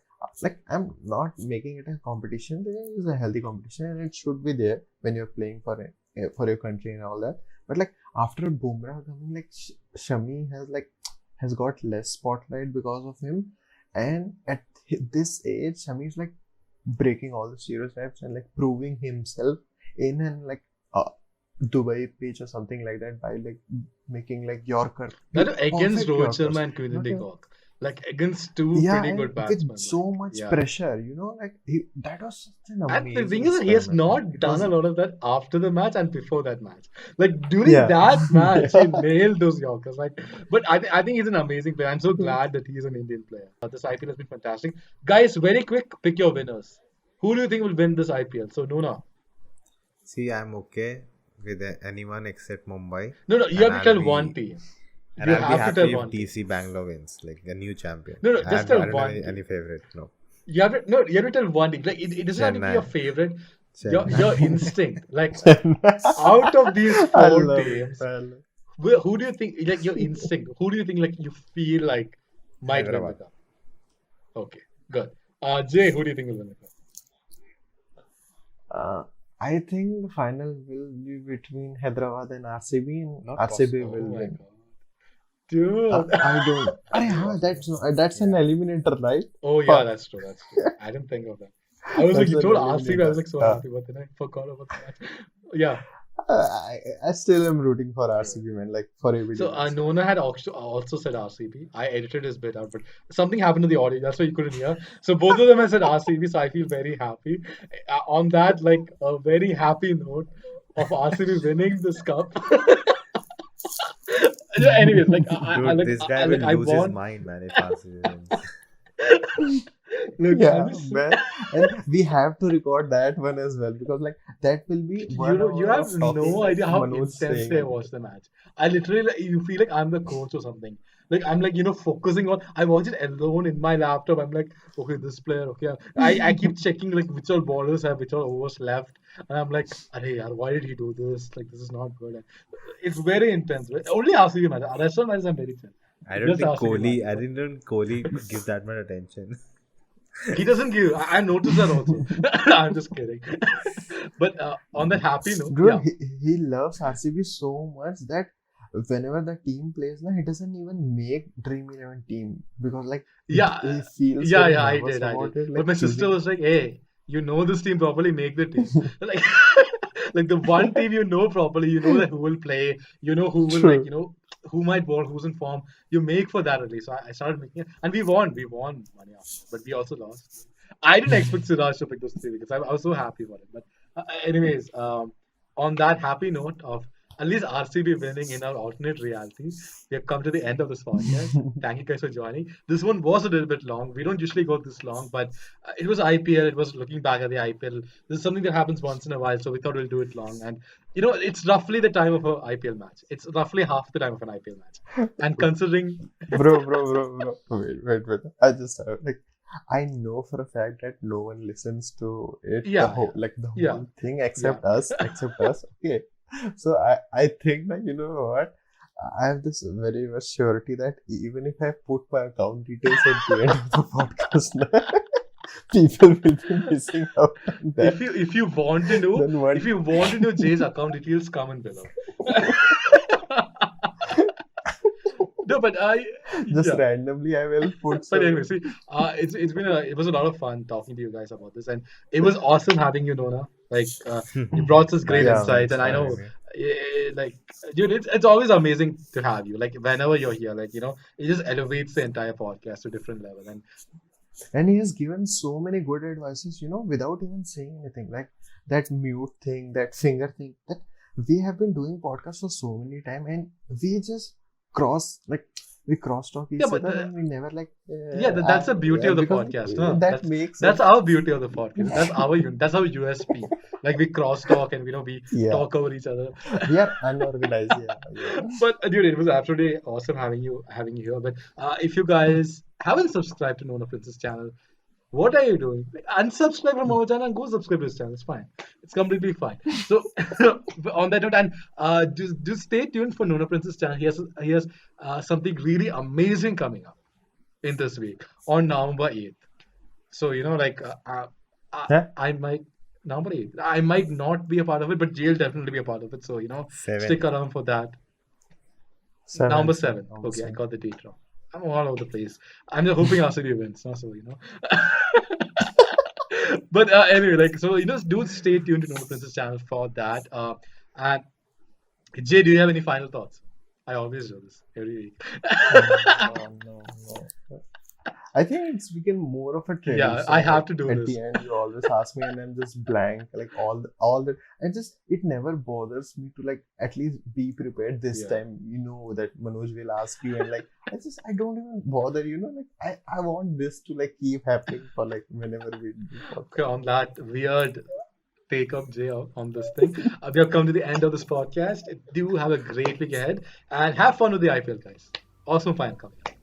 I'm not making it a competition. There is a healthy competition, and it should be there when you're playing for it, for your country and all that. But like after Bumrah coming, like Shami has got less spotlight because of him, and at this age, Shami is like breaking all the stereotypes and like proving himself in an like Dubai pitch or something like that by like making like Yorker, That was against perfect Rohit Yorkers. Sharma and Quinton Not de even, Kock, like against two yeah, pretty and good with batsmen. so Like, much yeah. pressure, like that was such an And the thing amazing is that he has spell, man. not It done a was, lot of that after the match and before that match. Like during yeah, that match, he yeah. nailed those Yorkers. Like, but I think he's an amazing player. I'm so glad that he's an Indian player. This IPL has been fantastic, guys. Very quick, pick your winners. Who do you think will win this IPL? So Nona. See, I'm okay with anyone except Mumbai, No, no, you and have to tell one team. and You I'll be have to tell happy if one team. DC Bangalore wins, like a new champion. No, no, just tell I don't have one team. any favorite. No, You have to no, you have to tell one team. Like it doesn't have to be your Chennai, favorite. Your Chennai. instinct. Like out of these I four love it. teams, I love who do you think like your instinct? Who do you think like you feel like might win the Hyderabad. cup? Okay, good. Jay, who do you think will win the cup? I think the final will be between Hyderabad and RCB, and Not RCB possible. Oh will my win. god, dude. I don't. That's an Yeah. eliminator, right? Oh yeah, Fuck. that's true. That's true. I didn't think of that. I was like, That's you an told RCB. I was eliminator. like so happy, but then I forgot about the match. Yeah. I still am rooting for RCB, man. Like for every So reason. Nona had also said RCB. I edited his bit out, but something happened to the audio. That's why you couldn't hear. So both of them have said RCB. So I feel very happy. On that, like a very happy note of RCB winning this cup. Anyways, like Dude, this guy will I lose his want. mind, man, if RCB wins. Look, Yeah, I'm just, man. And we have to record that one as well because like that will be you 1 hour you have of talking no like idea how Manoj saying intensely I everything. watched the match. I literally like, you feel like I'm the coach or something. Like I'm like focusing on. I watch it alone in my laptop. I'm like, okay, this player, okay. I keep checking like which all ballers have which all overs left, and I'm like, Arey, yaar, why did he do this? Like this is not good. And it's very intense. Only RCB match. Rest of matches I'm very chill. I don't Just think RCB Kohli. I matches. didn't Kohli give that much attention. He doesn't give. I noticed that also. I'm just kidding. But on that happy note, Dude, yeah, he loves RCB so much that whenever the team plays, he doesn't even make Dream 11 team because like yeah, he feels yeah, very yeah. I nervous did, I did. about it, But like my sister choosing. was like, "Hey, you know this team properly, make the team." Like, like the one team you know properly, you know that who will play, you know who will like, True. who might bowl, who's in form. You make for that at least. So I started making it, and we won money after that, but we also lost. I didn't expect Siraj to pick those three wickets. I was so happy for it. But anyways, on that happy note of at least RCB winning in our alternate reality, we have come to the end of this podcast. Thank you guys for joining. This one was a little bit long. We don't usually go this long, but it was IPL. It was looking back at the IPL. This is something that happens once in a while, so we thought we'll do it long. And it's roughly the time of an IPL match. It's roughly half the time of an IPL match. And considering, Bro. Wait. I just like I know for a fact that no one listens to it yeah, the yeah, whole thing yeah. except us. Okay. So I think that you know what? I have this very much surety that even if I put my account details at the end of the podcast, people will be missing out on that. If you want to know Then one Jay's account details, comment below. No, but just yeah. randomly I will put But anyway, some. see, it was a lot of fun talking to you guys about this, and it was awesome having you, Nona. Like you brought us great Yeah, Thanks, man. insights, thanks and for I Thanks. know, having me. like, dude, it's always amazing to have you. Like whenever you're here, like it just elevates the entire podcast to a different level. And And he has given so many good advices, without even saying anything. Like that mute thing, that finger thing. That we have been doing podcasts for so many time, and we just we cross talk Yeah, each but other, and we never like yeah, that's the beauty of the because podcast. No, that makes that's us our beauty of the podcast. That's our USP. Like we cross talk and we yeah, talk over each other. we are unorganized. Yeah, yeah. But dude, it was absolutely awesome having you here. But if you guys haven't subscribed to Nona Prince's channel, what are you doing? Like, unsubscribe from our channel and go subscribe to his channel. It's fine. It's completely fine. So on that note, and do stay tuned for Nona Prince's channel. He has something really amazing coming up in this week on November 8th. So Yeah? I might November 8th. I might not be a part of it, but Jay'll definitely be a part of it. So stick 7. around for that. Seven, November 7th. November Okay, I 7. got the date wrong. I'm all over the place. I'm just hoping RCB wins. No, so But anyway, do stay tuned to Nona Prince's channel for that. And Jay, do you have any final thoughts? I always do this every week. No, no. I think it's become more of a Yeah, tradition. I have Like to do at this. the end, you always ask me, and I'm just blank. Like all the. It never bothers me to like at least be prepared this Yeah. time. You know that Manoj will ask you, and like I don't even bother. Like I want this to like keep happening for like whenever we do podcast. Okay, on that weird take up, Jay, on this thing, we have come to the end of this podcast. Do have a great week ahead and have fun with the IPL, guys. Awesome final coming up.